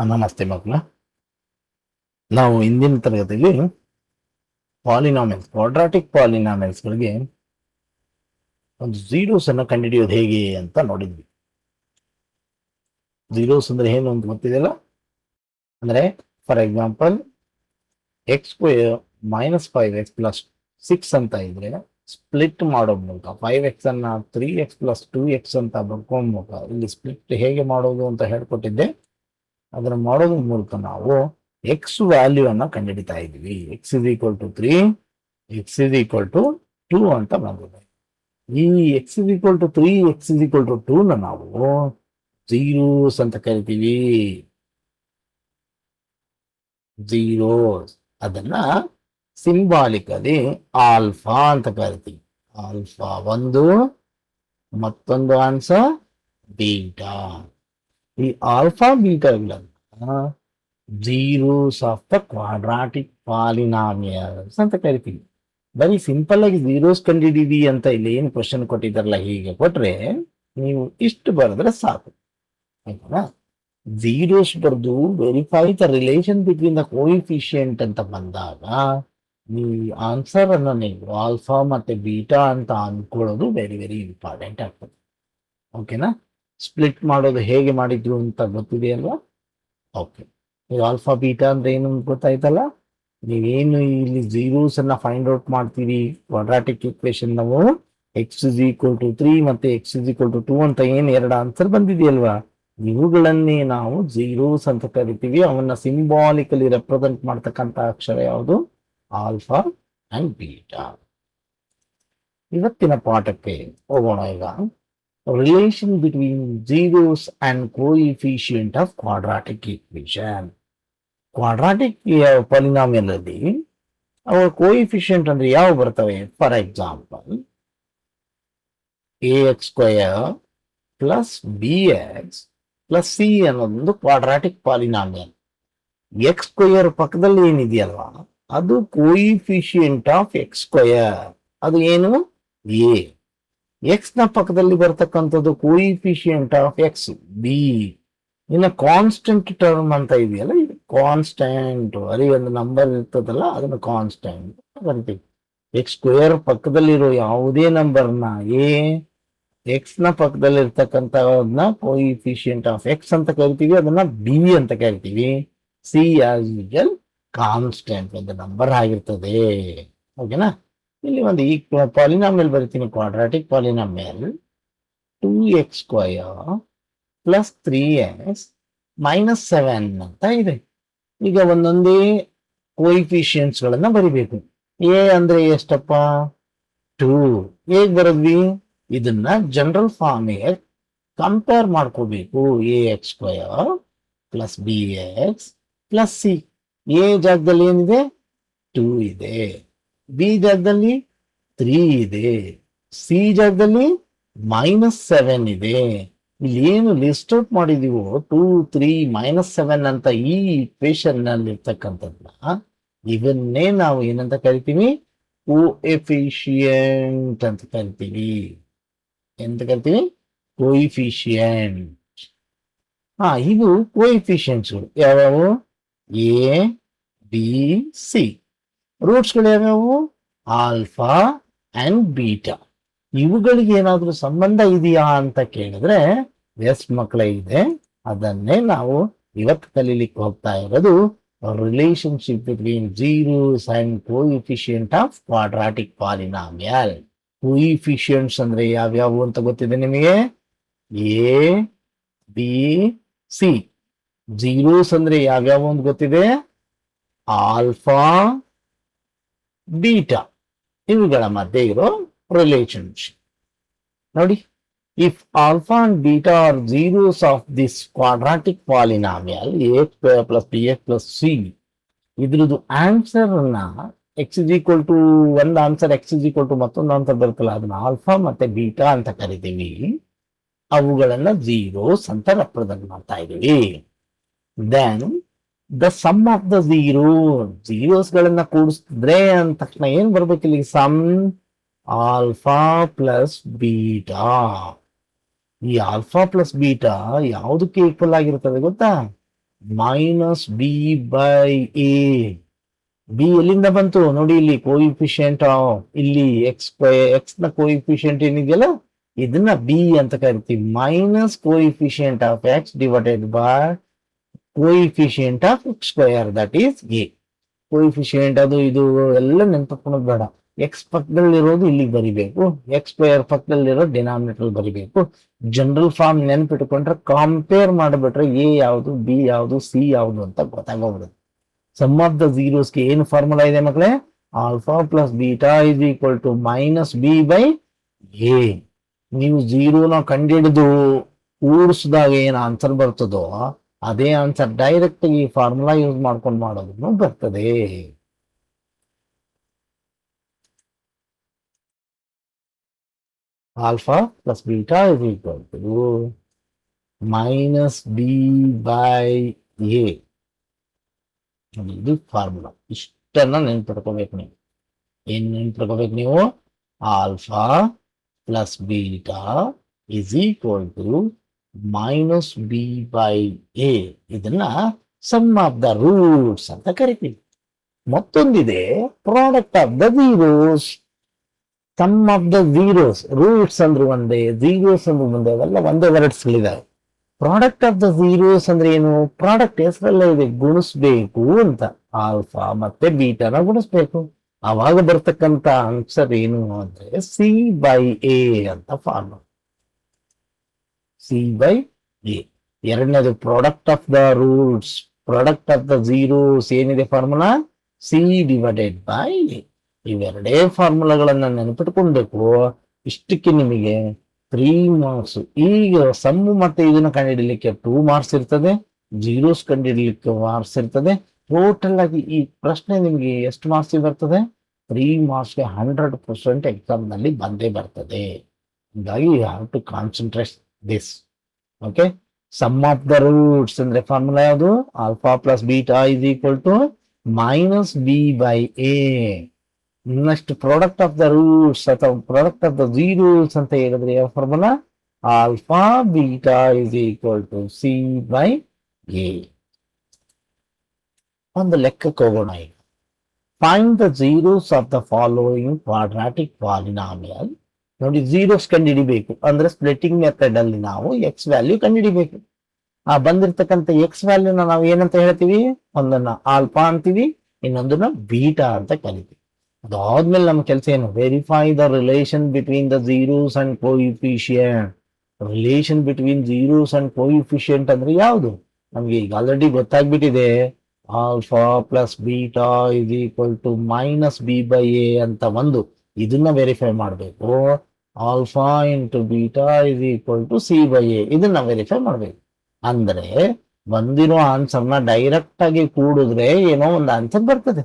ನಮಸ್ತೆ ಮಕ್ಕಳ. ನಾವು ಇಂದಿನ ತರಗತಿಯಲ್ಲಿ ಪಾಲಿನಾಮಿಯಲ್ಸ್, ಕ್ವಾಡ್ರಾಟಿಕ್ ಪಾಲಿನಾಮಿಯಲ್ಸ್ಗಳಿಗೆ ಒಂದು ಝೀರೋಸ್ ಅನ್ನು ಕಂಡುಹಿಡಿಯೋದು ಹೇಗೆ ಅಂತ ನೋಡಿದ್ವಿ. ಝೀರೋಸ್ ಅಂದ್ರೆ ಏನು ಅಂತ ಗೊತ್ತಿದೆಯಲ್ಲ? ಅಂದ್ರೆ ಫಾರ್ ಎಕ್ಸಾಂಪಲ್ x² - 5x + 6 ಅಂತ ಇದ್ರೆ ಸ್ಪ್ಲಿಟ್ ಮಾಡೋ ಮೂಲಕ 5x ಅನ್ನ 3x + 2x ಅಂತ ಬರ್ಕೊಂಡ್ ಇಲ್ಲಿ ಸ್ಪ್ಲಿಟ್ ಹೇಗೆ ಮಾಡೋದು ಅಂತ ಹೇಳ್ಕೊಟ್ಟಿದ್ದೆ. ಅದನ್ನು ಮಾಡೋದ್ರ ಮೂಲಕ ನಾವು ಎಕ್ಸ್ ವ್ಯಾಲ್ಯೂ ಅನ್ನ ಕಂಡುಹಿಡಿತಾ ಇದ್ವಿ. x = 3, x = 2 ಅಂತ ಬಂದಿದೆ. ಈ x = 3, x = 2 ನಾವು ಝೀರೋಸ್ ಅಂತ ಕರಿತೀವಿ. ಝೀರೋಸ್ ಅದನ್ನ ಸಿಂಬಾಲಿಕಲಿ ಆಲ್ಫಾ ಅಂತ ಕರಿತೀವಿ. ಆಲ್ಫಾ ಒಂದು, ಮತ್ತೊಂದು ಆನ್ಸರ್ ಬೀಟಾ. ಈ ಆಲ್ಫಾ ಬೀಟಾಗಳನ್ನ zeros of the quadratic polynomials ಅಂತ ಕರಿತೀವಿ. ಬರೀ ಸಿಂಪಲ್ ಆಗಿ ಝೀರೋಸ್ ಕಂಡಿದ್ದೀವಿ ಅಂತ ಇಲ್ಲಿ ಏನು ಕ್ವಶನ್ ಕೊಟ್ಟಿದ್ದಾರಲ್ಲ, ಹೀಗೆ ಕೊಟ್ರೆ ನೀವು ಇಷ್ಟು ಬರೆದ್ರೆ ಸಾಕು, ಆಯ್ತಾ? ಝೀರೋಸ್ ಬರೆದು verify the relation between the coefficient ಅಂತ ಬಂದಾಗ ಈ ಆನ್ಸರ್ ಅನ್ನು ನೀವು ಆಲ್ಫಾ ಮತ್ತೆ ಬೀಟಾ ಅಂತ ಅನ್ಕೊಳ್ಳೋದು ವೆರಿ ವೆರಿ ಇಂಪಾರ್ಟೆಂಟ್ ಆಗ್ತದೆ. ಓಕೆನಾ? ಸ್ಪ್ಲಿಟ್ ಮಾಡೋದು ಹೇಗೆ ಮಾಡಿದ್ರು ಅಂತ ಗೊತ್ತಿದೆಯಲ್ವಾ? ಓಕೆ, ಇದು ಆಲ್ಫಾ ಬೀಟಾ ಅಂದ್ರೆ ಏನು ಗೊತ್ತಾಯ್ತಲ್ಲ? ನೀವೇನು ಇಲ್ಲಿ ಝೀರೋಸ್ ಅನ್ನ ಫೈಂಡ್ ಔಟ್ ಮಾಡ್ತೀರಿ ಕ್ವಾಡ್ರಾಟಿಕ್ ಇಕ್ವೇಶನ್. ನಾವು x = 3 ಮತ್ತೆ x = 2 ಅಂತ ಏನು ಎರಡು ಆನ್ಸರ್ ಬಂದಿದೆಯಲ್ವಾ, ಇವುಗಳನ್ನೇ ನಾವು ಝೀರೋಸ್ ಅಂತ ಕರಿತೀವಿ. ಅವನ್ನ ಸಿಂಬಾಲಿಕಲಿ ರೆಪ್ರೆಸೆಂಟ್ ಮಾಡ್ತಕ್ಕಂಥ ಅಕ್ಷರ ಯಾವುದು? Alpha and beta. ಇವತ್ತಿನ ಪಾಠಕ್ಕೆ ಹೋಗೋಣ. ಈಗ relation between zeros and coefficient of quadratic equation. Quadratic polynomial ಅಲ್ಲಿ ಅವರ ಕೋಎಫಿಷಿಯಂಟ್ ಅಂದ್ರೆ ಯಾವ ಬರ್ತವೆ? For example ax² + bx + c ಅನ್ನೋದೊಂದು ಕ್ವಾಡ್ರಾಟಿಕ್ ಪಾಲಿನಾಮಿಯಲ್. x² ಪಕ್ಕದಲ್ಲಿ ಏನಿದೆಯಲ್ವಾ, ಅದು ಕೋಎಫಿಷಿಯಂಟ್ ಆಫ್ x². ಅದು ಏನು? a. ಎಕ್ಸ್ ನ ಪಕ್ಕದಲ್ಲಿ ಬರ್ತಕ್ಕಂಥದ್ದು ಕೋಎಫಿಷಿಯಂಟ್ ಆಫ್ x, b. ಇನ್ನು ಕಾನ್ಸ್ಟೆಂಟ್ ಟರ್ಮ್ ಅಂತ ಇದೆಯಲ್ಲ, ಇದು ಕಾನ್ಸ್ಟೆಂಟ್. ಅಲ್ಲಿ ಒಂದು ನಂಬರ್ ಇರ್ತದಲ್ಲ, ಅದನ್ನು ಕಾನ್ಸ್ಟೆಂಟ್ ಕರಿತೀವಿ. x² ಪಕ್ಕದಲ್ಲಿರೋ ಯಾವುದೇ ನಂಬರ್ನ ಎಕ್ಸ್ ನ ಪಕ್ಕದಲ್ಲಿ ಇರ್ತಕ್ಕಂಥದನ್ನ ಕೋಎಫಿಷಿಯಂಟ್ ಆಫ್ ಎಕ್ಸ್ ಅಂತ ಕರಿತೀವಿ, ಅದನ್ನ ಬಿ ಅಂತ ಕರಿತೀವಿ. ಸಿ ಆಸ್ ಯೂಶುವಲ್ ಕಾನ್ಸ್ಟೆಂಟ್, ಒಂದು ನಂಬರ್ ಆಗಿರ್ತದೆ. ಓಕೆನಾ? ಇಲ್ಲಿ ಒಂದು ಈ ಪಾಲಿನಾಮಿಯಲ್ ಬರೀತೀನಿ. ಕ್ವಾಡ್ರಾಟಿಕ್ ಪಾಲಿನಾಮಿಯಲ್ 2x² + 3x - 7 ಅಂತ ಇದೆ. ಈಗ ಒಂದೊಂದೇ ಕೋಎಫಿಷಿಯಂಟ್ಸ್ ಗಳನ್ನ ಬರಿಬೇಕು. ಎ ಅಂದ್ರೆ ಎಷ್ಟಪ್ಪ? 2. ಹೇಗ್ ಬರದ್ವಿ? ಇದನ್ನ ಜನರಲ್ ಫಾರ್ಮಿಗೆ ಕಂಪೇರ್ ಮಾಡ್ಕೋಬೇಕು. ax² + bx + c. ಎ ಜಾಗದಲ್ಲಿ ಏನಿದೆ? 2 ಇದೆ. ಬಿ ಜಾಗದಲ್ಲಿ 3 ಇದೆ. ಸಿ ಜಾಗದಲ್ಲಿ -7 ಇದೆ. ಇಲ್ಲಿ ಏನು ಲಿಸ್ಟ್ ಔಟ್ ಮಾಡಿದೀವೋ 2, 3, -7 ಅಂತ ಈ ಇಕ್ವೇಶನ್ ನಲ್ಲಿ ಇರ್ತಕ್ಕಂಥದ್ದನ್ನ ಇವನ್ನೇ ನಾವು ಏನಂತ ಕರಿತೀವಿ? ಕೋಎಫಿಷಿಯಂಟ್ ಅಂತ ಕರಿತೀವಿ. ಎಂತ ಕರಿತೀವಿ? ಕೋಎಫಿಷಿಯಂಟ್. ಇದು ಕೋಎಫಿಷಿಯಂಟ್ಸ್ಗಳು ಯಾವ್ಯಾವು? A, B, C. ರೂಟ್ಸ್ಗಳು ಯಾವ್ಯಾವು? Alpha and beta. ಇವುಗಳಿಗೆ ಏನಾದ್ರೂ ಸಂಬಂಧ ಇದೆಯಾ ಅಂತ ಕೇಳಿದ್ರೆ ಎಸ್ ಮಕ್ಕಳೇ, ಇದೆ. ಅದನ್ನೇ ನಾವು ಇವತ್ತು ಕಲೀಲಿಕ್ಕೆ ಹೋಗ್ತಾ ಇರೋದು. Relationship between zeros and coefficient of quadratic polynomial. Coefficients ಅಂದ್ರೆ ಯಾವ್ಯಾವು ಅಂತ ಗೊತ್ತಿದೆ ನಿಮಗೆ? A, B, C. ಝೀರೋಸ್ ಅಂದ್ರೆ ಯಾವ್ಯಾವು ಅಂತ ಗೊತ್ತಿದೆ? Alpha, beta. ಇವುಗಳ ಮಧ್ಯೆ ಇರೋ ರಿಲೇಶನ್ಶಿಪ್ ನೋಡಿ. If alpha and beta are zeros of this quadratic polynomial ax² + bx + c, ಇದ್ರದ್ದು ಆನ್ಸರ್ ಅನ್ನ x = ಒಂದು ಆನ್ಸರ್, x = ಮತ್ತೊಂದು ಆನ್ಸರ್ ಬರುತ್ತಲ್ಲ, ಅದನ್ನ ಆಲ್ಫಾ ಮತ್ತೆ ಬೀಟಾ ಅಂತ ಕರಿತೀವಿ. ಅವುಗಳನ್ನ ಝೀರೋಸ್ ಅಂತ ರೆಪ್ರೆಸೆಂಟ್ ಮಾಡ್ತಾ ಇದೀವಿ. Then the sum of the zeros ಗಳನ್ನ ಕೂಡಿಸಿದ್ರೆ ಅಂದ ತಕ್ಷಣ ಏನ್ ಬರ್ಬೇಕು ಇಲ್ಲಿ? Sum alpha plus beta. ಈ ಆಲ್ಫಾ ಪ್ಲಸ್ ಬೀಟಾ ಯಾವುದಕ್ಕೆ ಈಕ್ವಲ್ ಆಗಿರ್ತದೆ ಗೊತ್ತಾ? Minus B by A. B ಎಲ್ಲಿಂದ ಬಂತು ನೋಡಿ, ಇಲ್ಲಿ ಕೋಇಫಿಷಿಯಂಟ್ ಇಲ್ಲಿ ಎಕ್ಸ್ ನ ಕೋಇಫಿಷಿಯಂಟ್ ಏನಿದೆಯಲ್ಲ ಇದನ್ನ ಬಿ ಅಂತ ಕರಿತೀವಿ. Minus coefficient of X divided by coefficient of X square, that is A. Coefficient ಅದು ಇದು ಎಲ್ಲ ನೆನ್ಪಿಟ್ಕೊಳೋದು ಬೇಡ. ಎಕ್ಸ್ ಪಕ್ಕದಲ್ಲಿರೋದು ಇಲ್ಲಿಗೆ ಬರಿಬೇಕು, ಎಕ್ಸ್ ಸ್ಕ್ವೇರ್ ಪಕ್ಕದಲ್ಲಿರೋ ಡಿನಾಮಿನೇಟರ್ ಬರಿಬೇಕು. ಜನರಲ್ ಫಾರ್ಮ್ ನೆನ್ಪಿಟ್ಕೊಂಡ್ರೆ ಕಂಪೇರ್ ಮಾಡಿಬಿಟ್ರೆ ಎ ಯಾವುದು, ಬಿ ಯಾವುದು, ಸಿ ಯಾವುದು ಅಂತ ಗೊತ್ತಾಗೋಗ್ಬಿಡುತ್ತೆ. ಸಮ್ ಆಫ್ ದ ಝೀರೋಸ್ಗೆ ಏನು ಫಾರ್ಮುಲಾ ಇದೆ ಮಕ್ಕಳೇ? Alpha plus beta is equal to minus B by A. ನೀವು ಝೀರೋನ ಕಂಡಿಡಿದು ಕೂಡಿಸಿದಾಗ ಏನು ಆನ್ಸರ್ ಬರ್ತದೋ ಅದೇ ಆನ್ಸರ್ ಡೈರೆಕ್ಟ್ ಈ ಫಾರ್ಮುಲಾ ಯೂಸ್ ಮಾಡ್ಕೊಂಡು ಮಾಡೋದನ್ನು ಬರ್ತದೆ. Alpha plus beta is equal to minus B by A. ಇದು ಫಾರ್ಮುಲಾ. ಇಷ್ಟನ್ನ ನೆನ್ಪಿಟ್ಕೋಬೇಕು ನೀವು. ಏನ್ ನೆನ್ಪಿಟ್ಕೋಬೇಕು ನೀವು? Alpha plus beta is equal to minus B by A. ಇದನ್ನ ಸಮ್ ಆಫ್ ದ ರೂಟ್ಸ್ ಅಂತ ಕರಿತೀವಿ. ಮತ್ತೊಂದಿದೆ product of the zeros. Sum of the zeros. Roots ಅಂದ್ರೆ ಒಂದೇ, ಝೀರೋಸ್ ಅಂದ್ರೆ ಒಂದೇ, ಅವೆಲ್ಲ ಒಂದೇ ವರ್ಡ್ಸ್ಗಳಿದಾವೆ. ಪ್ರಾಡಕ್ಟ್ ಆಫ್ ದ ಝೀರೋಸ್ ಅಂದ್ರೆ ಏನು? ಪ್ರಾಡಕ್ಟ್ ಹೆಸರಲ್ಲ ಇದೆ, ಗುಣಿಸ್ಬೇಕು ಅಂತ. ಆಲ್ಫಾ ಮತ್ತೆ ಬೀಟಾನ ಗುಣಿಸ್ಬೇಕು. ಅವಾಗ ಬರ್ತಕ್ಕಂತ ಆನ್ಸರ್ ಏನು ಅಂದ್ರೆ ಸಿ ಬೈ ಎ ಅಂತ ಫಾರ್ಮ್. C by A. ಎರಡನೇದು product of the roots, product of the zeros ಏನಿದೆ formula? C divided by A. ಇವೆರಡೇ ಫಾರ್ಮುಲಾಗಳನ್ನ ನೆನಪಿಟ್ಕೊಳ್ಬೇಕು. ಇಷ್ಟಕ್ಕೆ ನಿಮಗೆ 3 ಮಾರ್ಕ್ಸ್. ಈಗ ಸಮ್ಮು ಮತ್ತೆ ಇದನ್ನ ಕಂಡುಹಿಡಲಿಕ್ಕೆ 2 ಮಾರ್ಕ್ಸ್ ಇರ್ತದೆ, ಝೀರೋಸ್ ಕಂಡುಹಿಡಲಿಕ್ಕೆ ಮಾರ್ಕ್ಸ್ ಇರ್ತದೆ. ಟೋಟಲ್ ಆಗಿ ಈ ಪ್ರಶ್ನೆ ನಿಮಗೆ ಎಷ್ಟು ಮಾರ್ಕ್ಸ್ ಬರ್ತದೆ? 3 ಮಾರ್ಕ್ಸ್ಗೆ 100% ಎಕ್ಸಾಮ್ ನಲ್ಲಿ ಬಂದೇ ಬರ್ತದೆ. ಹೀಗಾಗಿ you have to concentrate this. Okay. Sum of the roots ಅಂದ್ರೆ ಫಾರ್ಮುಲಾ ಯಾವುದು? Alpha plus beta is equal to minus B by A. Next product of the roots ಅಥವಾ ಪ್ರಾಡಕ್ಟ್ ಆಫ್ ದ ಝೀರೋಸ್ ಅಂತ ಹೇಳಿದ್ರೆ ಯಾವ formula? Alpha beta is equal to C by A. ಒಂದು ಲೆಕ್ಕಕ್ಕೆ ಹೋಗೋಣ ಈಗ. Find the zeros of the following quadratic polynomial. ನೋಡಿ, zeros ಕಂಡುಹಿಡಿಬೇಕು ಅಂದ್ರೆ ಸ್ಪ್ಲಿಟಿಂಗ್ ಮೆಥಡ್ ಅಲ್ಲಿ ನಾವು ಎಕ್ಸ್ ವ್ಯಾಲ್ಯೂ ಕಂಡುಹಿಡಿಬೇಕು. ಆ ಬಂದಿರ್ತಕ್ಕಂಥ ಎಕ್ಸ್ ವ್ಯಾಲ್ಯೂನ ನಾವು ಏನಂತ ಹೇಳ್ತೀವಿ? ಒಂದನ್ನ ಆಲ್ಫಾ ಅಂತೀವಿ, ಇನ್ನೊಂದನ್ನ ಬೀಟಾ ಅಂತ ಕರಿತೀವಿ. ಅದಾದ್ಮೇಲೆ ನಮ್ಮ ಕೆಲಸ ಏನು? Verify the relation between the zeros and coefficient. Relation between zeros and coefficient ಅಂದ್ರೆ ಯಾವುದು? ನಮ್ಗೆ ಈಗ ಆಲ್ರೆಡಿ ಗೊತ್ತಾಗ್ಬಿಟ್ಟಿದೆ. Alpha plus beta is equal to minus B by A ಅಂತ ಒಂದು ಇದನ್ನ ವೆರಿಫೈ ಮಾಡಬೇಕು. Alpha into beta is equal to C by A ಇದನ್ನ ವೆರಿಫೈ ಮಾಡಬೇಕು. ಅಂದ್ರೆ ಬಂದಿರೋ ಆನ್ಸರ್ನ ಡೈರೆಕ್ಟ್ ಆಗಿ ಕೂಡಿದ್ರೆ ಏನೋ ಒಂದು ಆನ್ಸರ್ ಬರ್ತದೆ.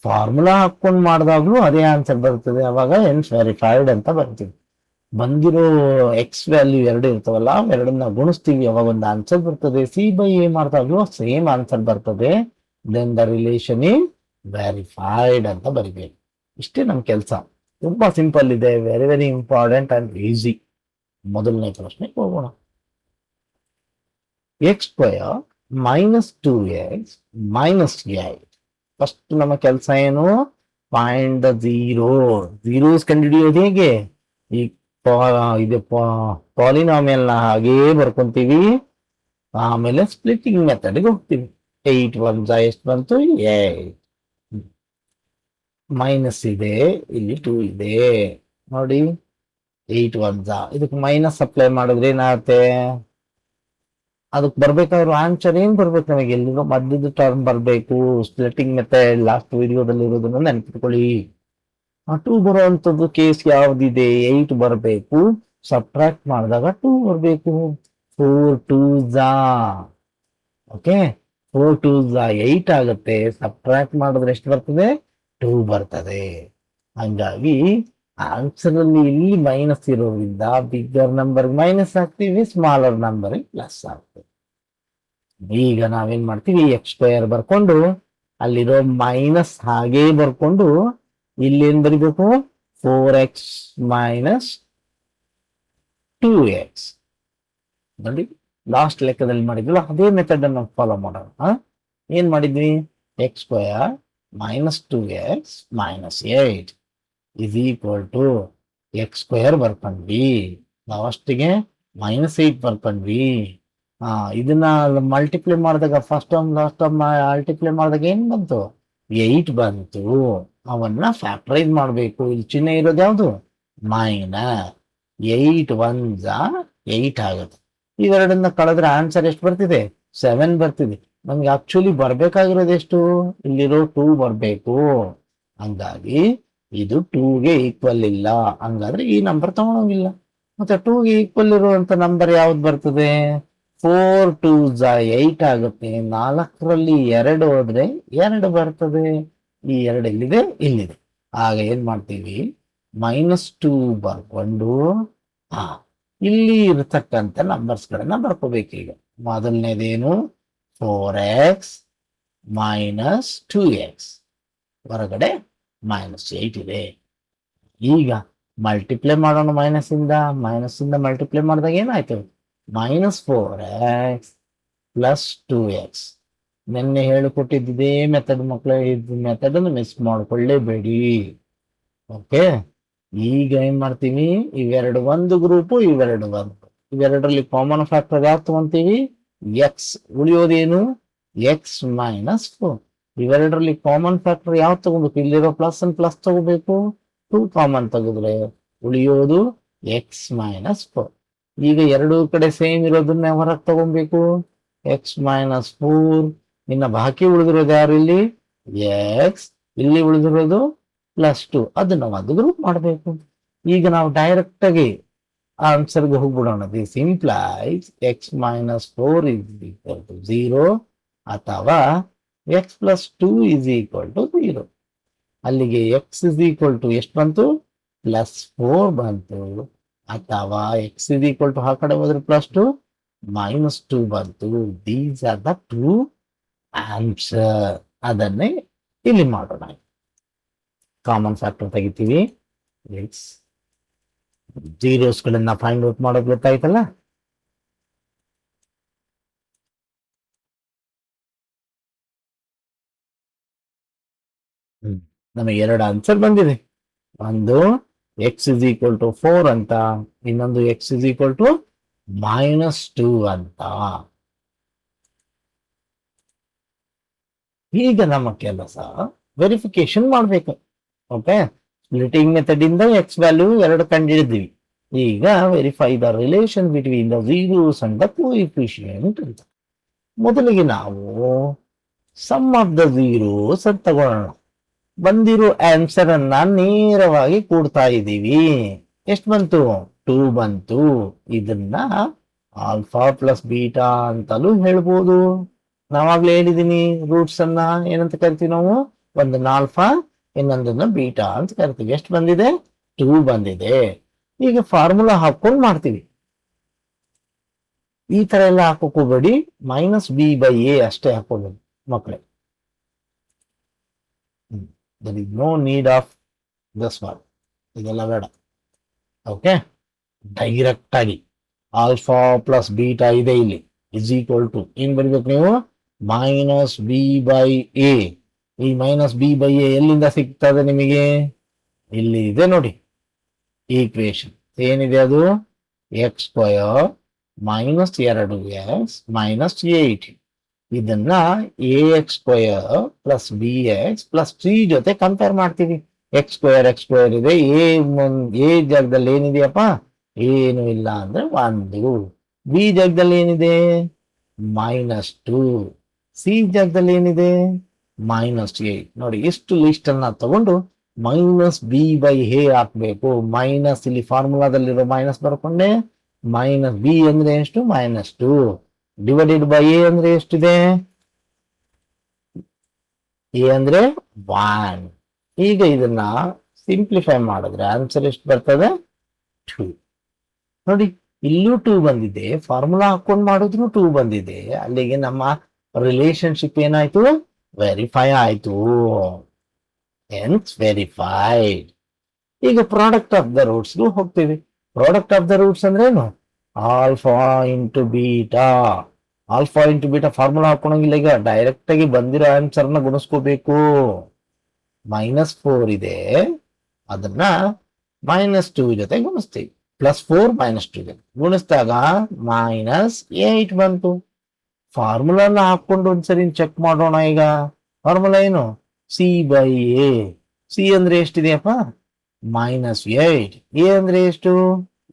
ಫಾರ್ಮುಲಾ ಹಾಕೊಂಡು ಮಾಡಿದಾಗ್ಲೂ ಅದೇ ಆನ್ಸರ್ ಬರ್ತದೆ. ಅವಾಗ ಎನ್ಸ್ ವೆರಿಫೈಡ್ ಅಂತ ಬರ್ತೀವಿ. ಬಂದಿರೋ ಎಕ್ಸ್ ವ್ಯಾಲ್ಯೂ ಎರಡು ಇರ್ತಾವಲ್ಲ, ಎರಡನ್ನ ಗುಣಿಸ್ತೀವಿ, ಅವಾಗ ಒಂದು ಆನ್ಸರ್ ಬರ್ತದೆ. ಸಿ ಬೈ ಎ ಮಾಡಿದಾಗ್ಲೂ ಸೇಮ್ ಆನ್ಸರ್ ಬರ್ತದೆ. Then the relation is verified ಅಂತ ಬರಿಬೇಕು. ಇಷ್ಟೇ ನಮ್ಮ ಕೆಲಸ. ತುಂಬಾ ಸಿಂಪಲ್ ಇದೆ, very very important and easy. ಮೊದಲನೇ ಪ್ರಶ್ನೆಗೆ ಹೋಗೋಣ. X square minus 2x minus 8. First ನಮ್ಮ ಕೆಲಸ ಏನು? ಫೈಂಡ್ ದ ಝೀರೋಸ್ ಕಂಡುಹಿಡಿಯೋದು ಹೇಗೆ? ಈ ಇದು ಪಾಲಿನಾಮಿಯಲ್ ನ ಹಾಗೇ ಬರ್ಕೊಂತೀವಿ. ಆಮೇಲೆ ಸ್ಪ್ಲಿಟಿಂಗ್ ಮೆಥಡ್ಗೆ ಹೋಗ್ತೀವಿ. 8 1 ಎಷ್ಟು ಬಂತು? 8. ಮೈನಸ್ ಇದೆ, ಇಲ್ಲಿ 2 ಇದೆ ನೋಡಿ. 8 1 ಇದಕ್ಕೆ ಮೈನಸ್ ಅಪ್ಲೈ ಮಾಡಿದ್ರೆ ಏನಾಗುತ್ತೆ? ಅದಕ್ಕೆ ಬರ್ಬೇಕಾದ್ರೂ ಆನ್ಸರ್ ಏನ್ ಬರ್ಬೇಕು? ನಮಗೆ ಎಲ್ಲಿರೋ ಮಧ್ಯದ ಟರ್ಮ್ ಬರ್ಬೇಕು. ಸ್ಪ್ಲಿಟಿಂಗ್ ಮೆಥಡ್ ಲಾಸ್ಟ್ ವಿಡಿಯೋದಲ್ಲಿ ಇರೋದನ್ನ ನೆನ್ಪಿಟ್ಕೊಳ್ಳಿ. 2 ಬರುವಂತದ್ದು ಕೇಸ್ ಯಾವ್ದಿದೆ? 8 ಬರಬೇಕು. ಸಬ್ಟ್ರಾಕ್ಟ್ ಮಾಡಿದಾಗ 2 ಬರಬೇಕು. 4 2s. ಓಕೆ, 4 2s 8 ಆಗುತ್ತೆ. ಸಬ್ಟ್ರಾಕ್ಟ್ ಮಾಡಿದ್ರೆ ಎಷ್ಟು ಬರ್ತದೆ? 2 ಬರ್ತದೆ. ಹಂಗಾಗಿ ಆನ್ಸರ್ ಅಲ್ಲಿ ಇಲ್ಲಿ ಮೈನಸ್ ಇರೋದ್ರಿಂದ ಬಿಗ್ಗರ್ ನಂಬರ್ ಮೈನಸ್ ಹಾಕ್ತೀವಿ, ಸ್ಮಾಲರ್ ನಂಬರ್ ಪ್ಲಸ್ ಆಗ್ತದೆ. ಈಗ ನಾವೇನ್ ಮಾಡ್ತೀವಿ? ಎಕ್ಸ್ ಸ್ಕ್ವೇರ್ ಬರ್ಕೊಂಡು ಅಲ್ಲಿರೋ ಮೈನಸ್ ಹಾಗೇ ಬರ್ಕೊಂಡು ಇಲ್ಲಿ ಏನ್ ಬರಿಬೇಕು? 4x minus 2x. ನೋಡಿ, ಲಾಸ್ಟ್ ಲೆಕ್ಕದಲ್ಲಿ ಮಾಡಿದ್ವಲ್ಲ ಅದೇ ಮೆಥಡ್ ಅನ್ನು ಫಾಲೋ ಮಾಡೋಣ. ಏನ್ ಮಾಡಿದ್ವಿ? X square minus 2x minus 8 is equal to x square ಬರ್ಕೊಂಡ್ವಿ, ಲಾಸ್ಟ್ಗೆ -8 ಬರ್ಕೊಂಡ್ವಿ. ಇದನ್ನ ಮಲ್ಟಿಪ್ಲೈ ಮಾಡಿದಾಗ first term last term multiply ಮಾಡಿದಾಗ ಏನ್ ಬಂತು? 8 ಬಂತು. ಅವನ್ನ ಫ್ಯಾಕ್ಟರೈಸ್ ಮಾಡಬೇಕು. ಇಲ್ಲಿ ಚಿಹ್ನೆ ಇರೋದು ಯಾವುದು? ಮೈನಸ್ 8 1 8 ಆಗುತ್ತೆ. ಇವೆರಡನ್ನ ಕಳೆದ್ರೆ ಆನ್ಸರ್ ಎಷ್ಟು ಬರ್ತಿದೆ? 7 ಬರ್ತಿದೆ. ನಮ್ಗೆ ಆಕ್ಚುಲಿ ಬರ್ಬೇಕಾಗಿರೋದು ಎಷ್ಟು? ಇಲ್ಲಿರೋ 2 ಬರ್ಬೇಕು. ಹಂಗಾಗಿ ಇದು 2ಗೆ ಈಕ್ವಲ್ ಇಲ್ಲ. ಹಂಗಾದ್ರೆ ಈ ನಂಬರ್ ತಗೊಳಂಗಿಲ್ಲ. ಮತ್ತೆ 2ಗೆ ಈಕ್ವಲ್ ಇರುವಂತ ನಂಬರ್ ಯಾವ್ದು ಬರ್ತದೆ? 4 2 8 ಆಗುತ್ತೆ. 4ರಲ್ಲಿ 2 ಹೋದ್ರೆ 2 ಬರ್ತದೆ. ಈ 2 ಎಲ್ಲಿದೆ? ಇಲ್ಲಿದೆ. ಆಗ ಏನ್ ಮಾಡ್ತೀವಿ? -2 ಬರ್ಕೊಂಡು ಇಲ್ಲಿ ಇರತಕ್ಕಂಥ ನಂಬರ್ಸ್ ಗಳನ್ನ ಬರ್ಕೋಬೇಕು. ಈಗ ಮೊದಲನೇದೇನು? 4x ಮೈನಸ್ 2x, ಹೊರಗಡೆ -8 ಇದೆ. ಈಗ ಮಲ್ಟಿಪ್ಲೈ ಮಾಡೋಣ. ಮೈನಸ್ ಇಂದ ಮಲ್ಟಿಪ್ಲೈ ಮಾಡಿದಾಗ ಏನಾಯ್ತು? -4x plus 2x. ನಿನ್ನೆ ಹೇಳಿಕೊಟ್ಟಿದ್ದೇ ಮೆಥಡ್ ಮಕ್ಕಳೇ. ಇದು ಮೆಥಡ್ ಅನ್ನು ಮಿಸ್ ಮಾಡ್ಕೊಳ್ಳೇಬೇಡಿ. ಓಕೆ, ಈಗ ಏನ್ ಮಾಡ್ತೀವಿ? ಇವೆರಡು ಒಂದು ಗ್ರೂಪು, ಇವೆರಡು ಒಂದು. ಇವೆರಡರಲ್ಲಿ ಕಾಮನ್ ಫ್ಯಾಕ್ಟರ್ ಯಾವ್ದು ತಗೊಂತೀವಿ? ಎಕ್ಸ್. ಉಳಿಯೋದೇನು? X minus 4. ಇವೆರಡರಲ್ಲಿ ಕಾಮನ್ ಫ್ಯಾಕ್ಟರ್ ಯಾವ್ದು ತಗೋಬೇಕು? ಇಲ್ಲಿರೋ ಪ್ಲಸ್ ಅನ್ ಪ್ಲಸ್ ತಗೋಬೇಕು. 2 ಕಾಮನ್ ತೆಗೆದ್ರೆ ಉಳಿಯೋದು ಎಕ್ಸ್ ಮೈನಸ್ 4. ಈಗ ಎರಡೂ ಕಡೆ ಸೇಮ್ ಇರೋದನ್ನ ಹೊರಗೆ ತಗೋಬೇಕು. X minus 4. ಇನ್ನು ಬಾಕಿ ಉಳಿದಿರೋದು ಯಾರು? ಇಲ್ಲಿ ಎಕ್ಸ್, ಇಲ್ಲಿ ಉಳಿದಿರೋದು +2. ಅದನ್ನ ಒಂದು ಗ್ರೂಪ್ ಮಾಡಬೇಕು. ಈಗ ನಾವು ಡೈರೆಕ್ಟ್ ಆಗಿ ಆನ್ಸರ್ಗೆ ಹೋಗ್ಬಿಡೋಣ. This implies x minus 4 is equal to 0 ಅಥವಾ x plus 2 is equal to 0. ಅಲ್ಲಿಗೆ ಎಕ್ಸ್ ಇಸ್ ಈಕ್ವಲ್ ಟು ಎಷ್ಟು ಬಂತು? +4 ಬಂತು. ಅಥವಾ ಎಕ್ಸ್ ಇಸ್ ಈಕ್ವಲ್ ಟು ಆ ಕಡೆ ಹೋದ್ರೆ +2 -2 ಬಂತು. These are the 2 answer. ಅದನ್ನೇ ಇಲ್ಲಿ ಮಾಡೋಣ. ಕಾಮನ್ ಫ್ಯಾಕ್ಟರ್ ತೆಗಿತೀವಿ. ಎಕ್ಸ್ ಜೀರೋಸ್ಗಳನ್ನ ಫೈಂಡ್ ಔಟ್ ಮಾಡೋದು ಗೊತ್ತಾಯ್ತಲ್ಲ. ನಮಗೆ 2 ಆನ್ಸರ್ ಬಂದಿದೆ. ಒಂದು ಎಕ್ಸ್ ಇಸ್ ಈಕ್ವಲ್ ಟು 4 ಅಂತ, ಇನ್ನೊಂದು ಎಕ್ಸ್ ಇಸ್ ಈಕ್ವಲ್ ಟು -2 ಅಂತ. ಈಗ ನಮ್ಮ ಕೆಲಸ ವೆರಿಫಿಕೇಶನ್ ಮಾಡಬೇಕು. ಓಕೆ, ಸ್ಪ್ಲಿಟಿಂಗ್ ಮೆಥಡ್ ಇಂದ ಎಕ್ಸ್ ವ್ಯಾಲ್ಯೂ 2 ಕಂಡುಹಿಡಿದ್ವಿ. ಈಗ verify the relation between the zeros and the coefficient ಅಂತ. ಮೊದಲಿಗೆ ನಾವು ಸಮ್ ಆಫ್ ದ ಝೀರೋಸ್ ಅಂತ ತಗೊಳ್ಳೋಣ. ಬಂದಿರೋ ಆನ್ಸರ್ ಅನ್ನ ನೇರವಾಗಿ ಕೂಡ್ತಾ ಇದ್ದೀವಿ. ಎಷ್ಟು ಬಂತು? 2 ಬಂತು. ಇದನ್ನ ಆಲ್ಫಾ ಪ್ಲಸ್ ಬೀಟಾ ಅಂತಲೂ ಹೇಳ್ಬೋದು. ನಾವಾಗ್ಲೇ ಹೇಳಿದೀನಿ, ರೂಟ್ಸ್ ಅನ್ನ ಏನಂತ ಕರಿತೀವಿ ನಾವು? ಒಂದನ್ನ ಆಲ್ಫಾ, ಇನ್ನೊಂದನ್ನ ಬೀಟಾ ಅಂತ ಕರಿತೀವಿ. ಎಷ್ಟು ಬಂದಿದೆ? 2 ಬಂದಿದೆ. ಈಗ ಫಾರ್ಮುಲಾ ಹಾಕೊಂಡು ಮಾಡ್ತೀವಿ. ಈ ತರ ಎಲ್ಲ ಹಾಕೋಕೋಬೇಡಿ. -b/a ಅಷ್ಟೇ ಹಾಕೋಬೇಕು ಮಕ್ಕಳೇ. There is no need of this one. ಇದೆಲ್ಲ ಬೇಡ. ಓಕೆ, ಡೈರೆಕ್ಟ್ ಆಗಿ ಆಲ್ಫಾ ಪ್ಲಸ್ ಬೀಟಾ ಇದೆ ಇಲ್ಲಿ, ಇಸ್ ಈಕ್ವಲ್ ಟು ಏನ್ ಬರೀಬೇಕು ನೀವು? -b/a. ಈ -b/a ಎಲ್ಲಿಂದ ಸಿಗ್ತದೆ ನಿಮಗೆ? ಇಲ್ಲಿ ಇದೆ ನೋಡಿ ಈಕ್ವೇಶನ್. ಏನಿದೆ ಅದು? X square -2x - 8. ಇದನ್ನ ax square plus bx plus 3 ಜೊತೆ ಕಂಪೇರ್ ಮಾಡ್ತೀವಿ. ಎಕ್ಸ್ ಸ್ಕ್ವಯರ್ ಇದೆ. ಎ ಜಾಗದಲ್ಲಿ ಏನಿದೆಯಪ್ಪ? ಏನು ಇಲ್ಲ ಅಂದ್ರೆ 1. ಬಿ ಜಾಗದಲ್ಲಿ ಏನಿದೆ? -2. ಸಿ ಜಾಗದಲ್ಲಿ ಏನಿದೆ? -8. ನೋಡಿ, ಇಷ್ಟು ಲಿಸ್ಟ್ ಅನ್ನ ತಗೊಂಡು -b/a ಹಾಕ್ಬೇಕು. ಮೈನಸ್ ಇಲ್ಲಿ ಫಾರ್ಮುಲಾದಲ್ಲಿರೋ ಮೈನಸ್ ಬರ್ಕೊಂಡೆ. -b ಅಂದ್ರೆ ಎಷ್ಟು? -2 ಡಿವೈಡೆಡ್ ಬೈ a ಅಂದ್ರೆ ಎಷ್ಟಿದೆ? a ಅಂದ್ರೆ 1. ಈಗ ಇದನ್ನ ಸಿಂಪ್ಲಿಫೈ ಮಾಡಿದ್ರೆ ಆನ್ಸರ್ ಎಷ್ಟು ಬರ್ತದೆ? 2. ನೋಡಿ, ಇಲ್ಲೂ 2 ಬಂದಿದೆ. ಫಾರ್ಮುಲಾ ಹಾಕೊಂಡು ಮಾಡಿದ್ರು 2 ಬಂದಿದೆ. ಅಲ್ಲಿಗೆ ನಮ್ಮ ರಿಲೇಶನ್ಶಿಪ್ ಏನಾಯ್ತು? ವೆರಿಫೈ ಆಯ್ತು. Hence verified. ಈಗ ಪ್ರಾಡಕ್ಟ್ ಆಫ್ ದ ರೂಟ್ಸ್ ಹೋಗ್ತೀವಿ. ಪ್ರಾಡಕ್ಟ್ ಆಫ್ ದ ರೂಟ್ಸ್ ಅಂದ್ರೆ ಏನು? Alpha into beta. Alpha into beta formula ಹಾಕೊಳಂಗಿಲ್ಲ, ಈಗ ಡೈರೆಕ್ಟ್ ಆಗಿ ಬಂದಿರೋ ಆನ್ಸರ್ನ ಗುಣಿಸ್ಕೋಬೇಕು. -4 ಇದೆ, ಅದನ್ನ -2 ಜೊತೆ ಗುಣಿಸ್ತೀವಿ. +4 -2 ಜೊತೆ ಗುಣಿಸಿದಾಗ -8 ಬಂತು. ಫಾರ್ಮುಲಾನ ಹಾಕೊಂಡು ಒಂದ್ಸರಿ ಚೆಕ್ ಮಾಡೋಣ. ಈಗ ಫಾರ್ಮುಲಾ ಏನು? C/A. ಸಿ ಅಂದ್ರೆ ಎಷ್ಟಿದೆಯಪ್ಪ? -8. ಎ ಅಂದ್ರೆ ಎಷ್ಟು?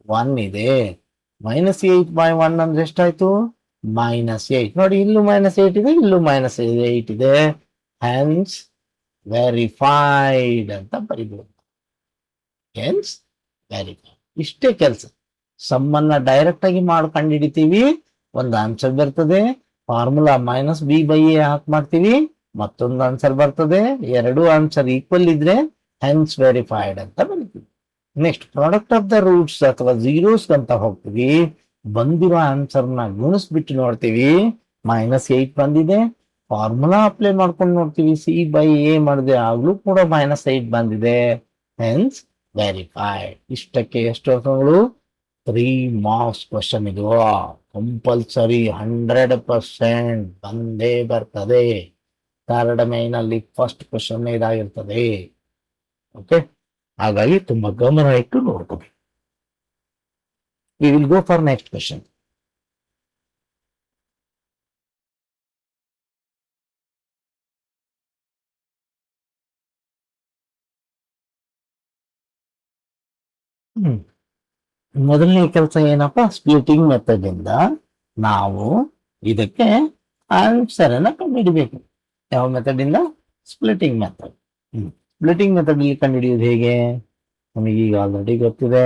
1 ಇದೆ. -8/1 ಅಂದ್ರೆ ಎಷ್ಟಾಯ್ತು? -8. ನೋಡಿ, ಇಲ್ಲೂ -8 ಇದೆ, ಇಲ್ಲೂ -8 ಇದೆ. ಹ್ಯಾನ್ಸ್ ವೆರಿಫೈಡ್ ಅಂತ ಬರಿಬಹುದು. Hence verified. ಇಷ್ಟೇ ಕೆಲಸ. ಸಮ್ಮನ್ನ ಡೈರೆಕ್ಟ್ ಆಗಿ ಮಾಡಿ ಕಂಡುಹಿಡಿತೀವಿ, ಒಂದು ಆನ್ಸರ್ ಬರ್ತದೆ. ಫಾರ್ಮುಲಾ -B/A ಹಾಕಿ ಮಾಡ್ತೀವಿ, ಮತ್ತೊಂದು ಆನ್ಸರ್ ಬರ್ತದೆ. ಎರಡು ಆನ್ಸರ್ ಈಕ್ವಲ್ ಇದ್ರೆ ಹೆನ್ಸ್ ವೆರಿಫೈಡ್ ಅಂತ ಬರೀತೀವಿ. Next product of the roots ಅಥವಾ ಝೀರೋಸ್ ಅಂತ ಹೋಗ್ತೀವಿ. ಬಂದಿರೋ ಆನ್ಸರ್ನ ಗುಣಿಸ್ಬಿಟ್ಟು ನೋಡ್ತೀವಿ, -8 ಬಂದಿದೆ. ಫಾರ್ಮುಲಾ ಅಪ್ಲೈ ಮಾಡ್ಕೊಂಡು ನೋಡ್ತೀವಿ, C/A ಮಾಡಿದೆ, ಆಗ್ಲೂ ಕೂಡ -8 ಬಂದಿದೆ. Hence verified. ಇಷ್ಟಕ್ಕೆ ಎಷ್ಟು ಅಂಕಗಳು? 3 ಮಾರ್ಕ್ಸ್ ಕ್ವಶನ್. ಇದು ಕಂಪಲ್ಸರಿ 100% ಬಂದೇ ಬರ್ತದೆ. ಥರ್ಡ್ ಮೈನಲ್ಲಿ ಫಸ್ಟ್ ಕ್ವಶನ್ ಇದಾಗಿರ್ತದೆ. ಓಕೆ, ಹಾಗಾಗಿ ತುಂಬಾ ಗಮನ ಇಟ್ಟು ನೋಡ್ಕೋಬೇಕು. We will go for next question. ಮೊದಲನೇ ಕೆಲಸ ಏನಪ್ಪಾ? ಸ್ಪ್ಲಿಟಿಂಗ್ ಮೆಥಡ್ ಇಂದ ನಾವು ಇದಕ್ಕೆ ಆನ್ಸರ್ ಅನ್ನ ಕಂಡುಹಿಡಿಬೇಕು. ಯಾವ ಮೆಥಡ್ ಇಂದ? Splitting method. ಸ್ಪ್ಲಿಟಿಂಗ್ ಮೆಥಡ್ ಇಲ್ಲಿ ಕಂಡುಹಿಡಿಯೋದು ಹೇಗೆ? ನಮಗೆ ಈಗ ಆಲ್ರೆಡಿ ಗೊತ್ತಿದೆ.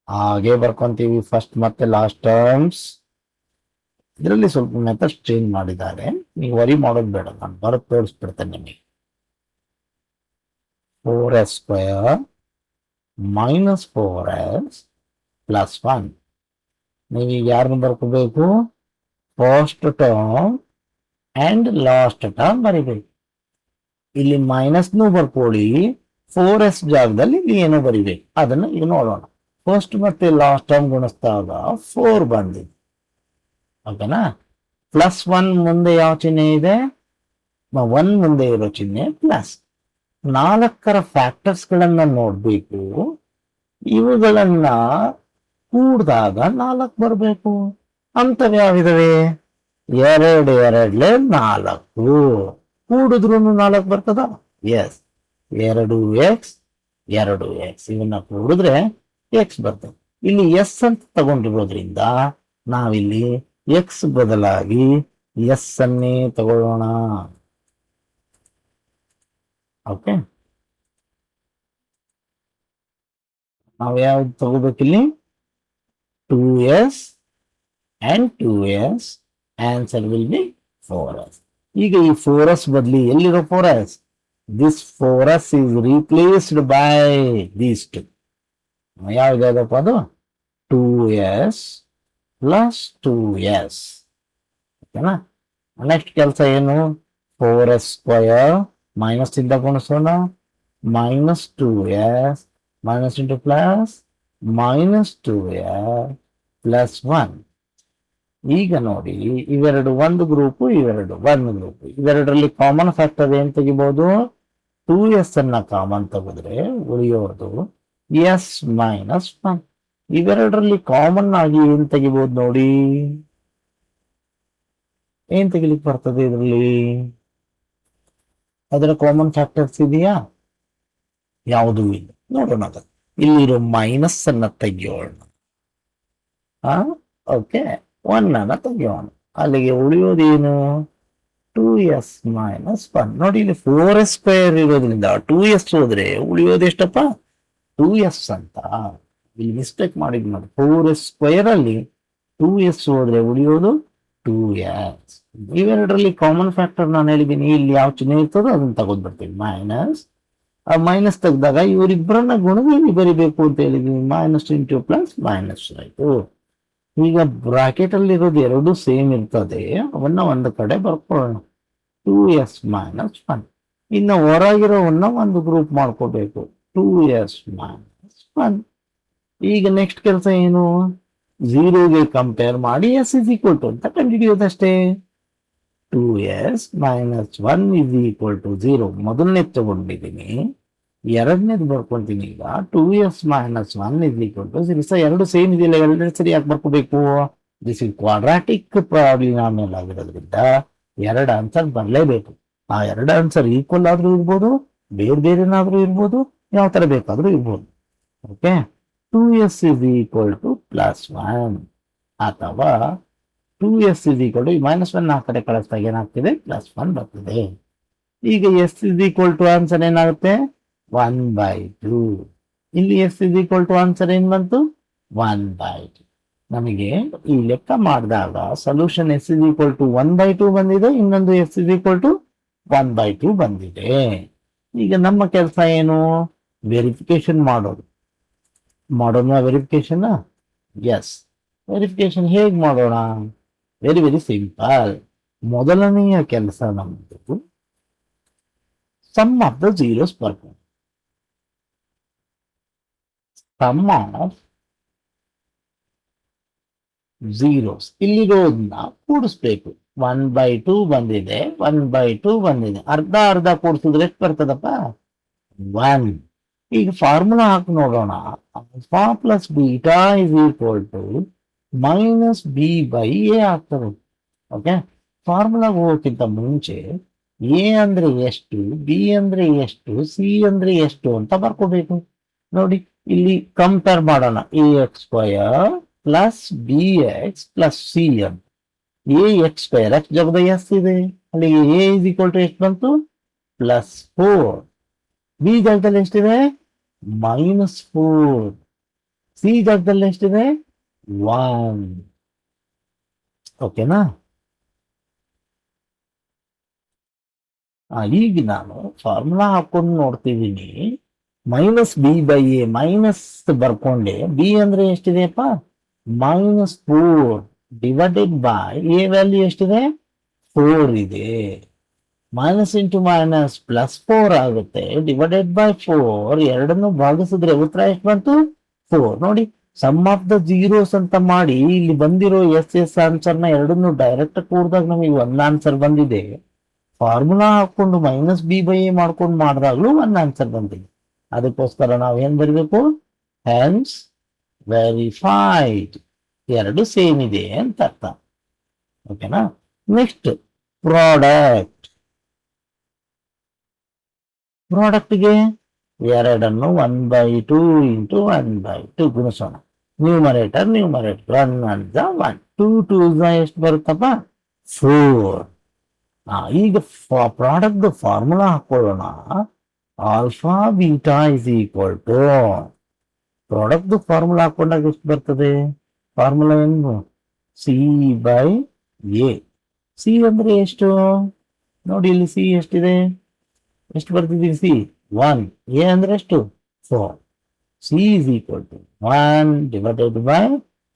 ಹಾಗೆ ಬರ್ಕೊಂತೀವಿ ಫಸ್ಟ್ ಮತ್ತೆ ಲಾಸ್ಟ್ ಟರ್ಮ್ಸ್. ಇದರಲ್ಲಿ ಸ್ವಲ್ಪ ಮೆಥಡ್ ಚೇಂಜ್ ಮಾಡಿದ್ದಾರೆ, ನೀವು ವರಿ ಮಾಡೋದು ಬೇಡ, ನಾನು ಬರೋದು ತೋರಿಸ್ಬಿಡ್ತೇನೆ ನಿಮಗೆ. 4s² -4s +1. ನೀವೀಗ ಯಾರನ್ನು ಬರ್ಕೋಬೇಕು? First term and last term ಬರಿಬೇಕು. ಇಲ್ಲಿ ಮೈನಸ್ನು ಬರ್ಕೊಳ್ಳಿ, 4s ಜಾಗದಲ್ಲಿ ಇಲ್ಲಿ ಏನೋ ಬರಿಬೇಕು. ಅದನ್ನು ಈಗ ನೋಡೋಣ. ಫಸ್ಟ್ ಮತ್ತೆ ಲಾಸ್ಟ್ ಟರ್ಮ್ ಗುಣಿಸಿದಾಗ 4 ಬಂದಿದೆ. ಓಕೆನಾ? +1 ಮುಂದೆ ಯಾವ ಚಿಹ್ನೆ ಇದೆ? 1 ಮುಂದೆ ಇರೋ ಚಿಹ್ನೆ ಪ್ಲಸ್. 4ರ ಫ್ಯಾಕ್ಟರ್ಸ್ ಗಳನ್ನ ನೋಡ್ಬೇಕು. ಇವುಗಳನ್ನ ಕೂಡಿದಾಗ 4 ಬರಬೇಕು. ಅಂತವ್ ಯಾವಿದಾವೆ? 2 2 4. ಕೂಡಿದ್ರು 4 ಬರ್ತದ? ಎಸ್. 2x 2x ಇವನ್ನ ಕೂಡಿದ್ರೆ x ಬರ್ತದೆ. ಇಲ್ಲಿ ಎಸ್ ಅಂತ ತಗೊಂಡಿರೋದ್ರಿಂದ ನಾವಿಲ್ಲಿ x ಬದಲಾಗಿ ಎಸ್ ಅನ್ನೇ ತಗೊಳ್ಳೋಣ. ಓಕೆ, ನಾವು ಯಾವ್ದು ತಗೋಬೇಕಿಲ್ಲಿ? 2s and 2s. Answer will be 4s. ಈಗ ಈ 4s ಬದಲಿ ಎಲ್ಲಿರೋ 4s? This 4s is replaced by these two. ಯಾವ್ದಾದಪ್ಪ ಅದು? 2s + 2s. ಓಕೆನಾ? ನೆಕ್ಸ್ಟ್ ಕೆಲಸ ಏನು? 4s² ಮೈನಸ್ ಇಂದ ಗುಣಿಸೋಣ. -2s minus into plus -2s +1. ಈಗ ನೋಡಿ, ಇವೆರಡು ಒಂದು ಗ್ರೂಪು, ಇವೆರಡು ಒಂದು ಗ್ರೂಪು. ಇವೆರಡರಲ್ಲಿ ಕಾಮನ್ ಫ್ಯಾಕ್ಟರ್ ಏನ್ ತೆಗಿಬಹುದು? 2s ಅನ್ನ ಕಾಮನ್ ತೆಗೆದ್ರೆ ಉಳಿಯೋದು s -1. ಇವೆರಡರಲ್ಲಿ ಕಾಮನ್ ಆಗಿ ಏನ್ ತೆಗಿಬಹುದು ನೋಡಿ? ಏನ್ ತೆಗಿಲಿಕ್ಕೆ ಬರ್ತದೆ ಇದರಲ್ಲಿ? ಅದರ ಕಾಮನ್ ಫ್ಯಾಕ್ಟರ್ಸ್ ಇದೆಯಾ? ಯಾವುದೂ ಇಲ್ಲ. ನೋಡೋಣ, ಅದು ಇಲ್ಲಿರೋ ಮೈನಸ್ ಅನ್ನ ತೆಗಿಯೋಣ. ಓಕೆ, 1 ಅನ್ನ ತೆಗಿಯೋಣ. ಅಲ್ಲಿಗೆ ಉಳಿಯೋದೇನು? 2s -1. ನೋಡಿ, ಇಲ್ಲಿ 4s² ಇರೋದ್ರಿಂದ 2s ಹೋದ್ರೆ ಉಳಿಯೋದೆಷ್ಟಪ್ಪ? 2s ಅಂತ. ಇಲ್ಲಿ ಮಿಸ್ಟೇಕ್ ಮಾಡಿದ್ ನೋಡಿ. 4s² ಅಲ್ಲಿ 2s ಹೋದ್ರೆ ಉಳಿಯೋದು 2s. ಇವೆರಡರಲ್ಲಿ ಕಾಮನ್ ಫ್ಯಾಕ್ಟರ್ ನಾನು ಹೇಳಿದ್ದೀನಿ, ಇಲ್ಲಿ ಯಾವ ಚಿಹ್ನೆ ಇರ್ತದೋ ಅದನ್ನ ತಗೊಂಡ್ಬಿಡ್ತೀವಿ. ಮೈನಸ್. ಆ ಮೈನಸ್ ತೆಗೆದಾಗ ಇವರಿಬ್ಬರನ್ನ ಗುಣದಲ್ಲಿ ಬರಿಬೇಕು ಅಂತ ಹೇಳಿದೀನಿ. -+- ಆಯ್ತು. ಈಗ ಬ್ರಾಕೆಟ್ ಅಲ್ಲಿ ಇರೋದು ಎರಡು ಸೇಮ್ ಇರ್ತದೆ, ಅವನ್ನ ಒಂದು ಕಡೆ ಬರ್ಕೊಳ್ಳೋಣ. 2s -1. ಇನ್ನು ಹೊರಗಿರೋವನ್ನ ಒಂದು ಗ್ರೂಪ್ ಮಾಡ್ಕೋಬೇಕು. 2s -1. ಈಗ ನೆಕ್ಸ್ಟ್ ಕೆಲಸ ಏನು, ಝೀರೋಗೆ ಕಂಪೇರ್ ಮಾಡಿ ಎಸ್ ಇಸ್ ಈಕ್ವಲ್ ಟು ಅಂತ ಕಂಡುಹಿಡಿಯೋದಷ್ಟೇ. 2s minus 1 is equal to 0 ಮೊದಲನೇ ತಗೊಂಡಿದ್ದೀನಿ, ಎರಡನೇದು ಬರ್ಕೊಂತೀನಿ. ಈಗ 2s minus 1 is equal to 0. So ಎರಡು ಸೇಮ್ ಇದೆಯಲ್ಲ, ಎರಡನೇ ಸರಿ ಯಾಕೆ ಬರ್ಕೋಬೇಕು? ದಿಸ್ ಇಸ್ ಕ್ವಾಡ್ರಾಟಿಕ್ ಪಾಲಿನಾಮಿಯಲ್ ಆಗಿರೋದ್ರಿಂದ ಎರಡು ಆನ್ಸರ್ ಬರಲೇಬೇಕು. ಆ ಎರಡು ಆನ್ಸರ್ ಈಕ್ವಲ್ ಆದ್ರೂ ಇರ್ಬೋದು, ಬೇರೆ ಬೇರೆನಾದ್ರೂ ಇರ್ಬೋದು, ಯಾವ ತರ ಬೇಕಾದ್ರೂ ಇರ್ಬೋದು. Okay, 2s is equal to plus 1 ಅಥವಾ 2s is equal to minus 1 ಆ ಕಡೆ ಕಳಿಸ್ದಾಗ ಏನಾಗ್ತಿದೆ, ಪ್ಲಸ್ 1 ಬರ್ತಿದೆ. ಈಗ S is equal to answer ಏನಾಗುತ್ತೆ, 1/2. ಇಲ್ಲಿ S is equal to answer ಏನ್ ಬಂತು, 1/2. ನಮಗೆ ಈ ಲೆಕ್ಕ ಮಾಡಿದಾಗ solution S is equal to 1/2 ಬಂದಿದೆ, ಇನ್ನೊಂದು ಎಸ್ ಇಸ್ ಈಕ್ವಲ್ ಟು 1/2 ಬಂದಿದೆ. ಈಗ ನಮ್ಮ ಕೆಲಸ ಏನು, ವೆರಿಫಿಕೇಶನ್ ಮಾಡೋದು. ಮಾಡೋಣ ವೆರಿಫಿಕೇಶನ್? ಎಸ್, ವೆರಿಫಿಕೇಶನ್ ಹೇಗೆ ಮಾಡೋಣ? Very very simple. ಮೊದಲನೆಯ ಕೆಲಸ ನಮ್ಮದು ಸಮ್ ಆಫ್ ದ ಝೀರೋಸ್ ಬರ್ಕೊಂಡು, ಸಮ್ ಆಫ್ ಝೀರೋಸ್ ಇಲ್ಲಿರೋದನ್ನ ಕೂಡಿಸ್ಬೇಕು. 1/2 ಬಂದಿದೆ, 1/2 ಬಂದಿದೆ, ಅರ್ಧ ಅರ್ಧ ಕೂಡಿಸಿದ್ರೆ ಎಷ್ಟು ಬರ್ತದಪ್ಪ, 1. ಈಗ ಫಾರ್ಮುಲಾ ಹಾಕಿ ನೋಡೋಣ. Alpha plus beta is equal to minus B by A ಆಗ್ತದೆ. ಓಕೆ, ಫಾರ್ಮುಲಾಗೆ ಹೋಗೋಕ್ಕಿಂತ ಮುಂಚೆ ಎ ಅಂದ್ರೆ ಎಷ್ಟು, ಬಿ ಅಂದ್ರೆ ಎಷ್ಟು, ಸಿ ಅಂದ್ರೆ ಎಷ್ಟು ಅಂತ ಬರ್ಕೋಬೇಕು. ನೋಡಿ, ಇಲ್ಲಿ ಕಂಪೇರ್ ಮಾಡೋಣ. ax² plus B X plus C ಅಂತ. ax² ಎಕ್ಸ್ ಜಗದ ಎಸ್ ಇದೆ, ಅಲ್ಲಿಗೆ ಎ ಇಸ್ ಈಕ್ವಲ್ ಟು ಎಷ್ಟು ಬಂತು, +4. ಬಿ ಜಾಗದಲ್ಲಿ ಎಷ್ಟಿದೆ, -4. ಸಿ ಜಾಗದಲ್ಲಿ ಎಷ್ಟಿದೆ, 1. ಓಕೆನಾ? ಈಗ ನಾನು ಫಾರ್ಮುಲಾ ಹಾಕೊಂಡು ನೋಡ್ತಿದ್ದೀನಿ. -b/a minus ಬರ್ಕೊಂಡೆ. ಬಿ ಅಂದ್ರೆ ಎಷ್ಟಿದೆಯಪ್ಪ, -4 ಡಿವೈಡೆಡ್ ಬೈ ಎ ವ್ಯಾಲ್ಯೂ ಎಷ್ಟಿದೆ, 4 ಇದೆ. ಮೈನಸ್ ಇಂಟು ಮೈನಸ್ +4 ಆಗುತ್ತೆ, ಡಿವೈಡೆಡ್ ಬೈ 4. ಎರಡನ್ನು ಭಾಗಿಸಿದ್ರೆ ಉತ್ತರ ಎಷ್ಟು ಬಂತು, 4. ನೋಡಿ, ಸಮ್ ಆಫ್ ದ ಝೀರೋಸ್ ಅಂತ ಮಾಡಿ ಇಲ್ಲಿ ಬಂದಿರೋ ಎಸ್ ಆನ್ಸರ್ನ ಎರಡನ್ನು ಡೈರೆಕ್ಟ್ ಕೂಡಿದಾಗ ನಮಗೆ ಒಂದು ಆನ್ಸರ್ ಬಂದಿದೆ. ಫಾರ್ಮುಲಾ ಹಾಕೊಂಡು -b/a ಮಾಡ್ಕೊಂಡು ಮಾಡಿದಾಗ್ಲೂ ಒಂದು ಆನ್ಸರ್ ಬಂದಿದೆ. ಅದಕ್ಕೋಸ್ಕರ ನಾವು ಏನ್ ಬರೀಬೇಕು, ಹೆನ್ಸ್ ವೆರಿಫೈಡ್. ಎರಡು ಸೇಮ್ ಇದೆ ಅಂತ ಅರ್ಥ. ಓಕೆನಾ? Next product. ಪ್ರಾಡಕ್ಟ್ಗೆ ಎರಡನ್ನು 1/2 ಇಂಟು 1/2 ಗುಣಿಸೋಣ. ನ್ಯೂಮರೇಟರ್ 1 1 2 2 ಎಷ್ಟು ಬರುತ್ತಪ್ಪ, 4. ಈಗ ಪ್ರಾಡಕ್ಟ್ ಫಾರ್ಮುಲಾ ಹಾಕೊಳ್ಳೋಣ. Alpha beta is equal to, product formula ಹಾಕೊಂಡಾಗ ಎಷ್ಟು ಬರ್ತದೆ, ಫಾರ್ಮುಲಾ ಏನು, C/A. ಸಿ ಅಂದ್ರೆ ಎಷ್ಟು ನೋಡಿ, ಇಲ್ಲಿ ಸಿ ಎಷ್ಟಿದೆ, ಎಷ್ಟು ಬರ್ತಿದ್ದೀವಿ, ಸಿ 1. ಎ ಅಂದ್ರೆ ಎಷ್ಟು, 4. C is equal to 1 divided by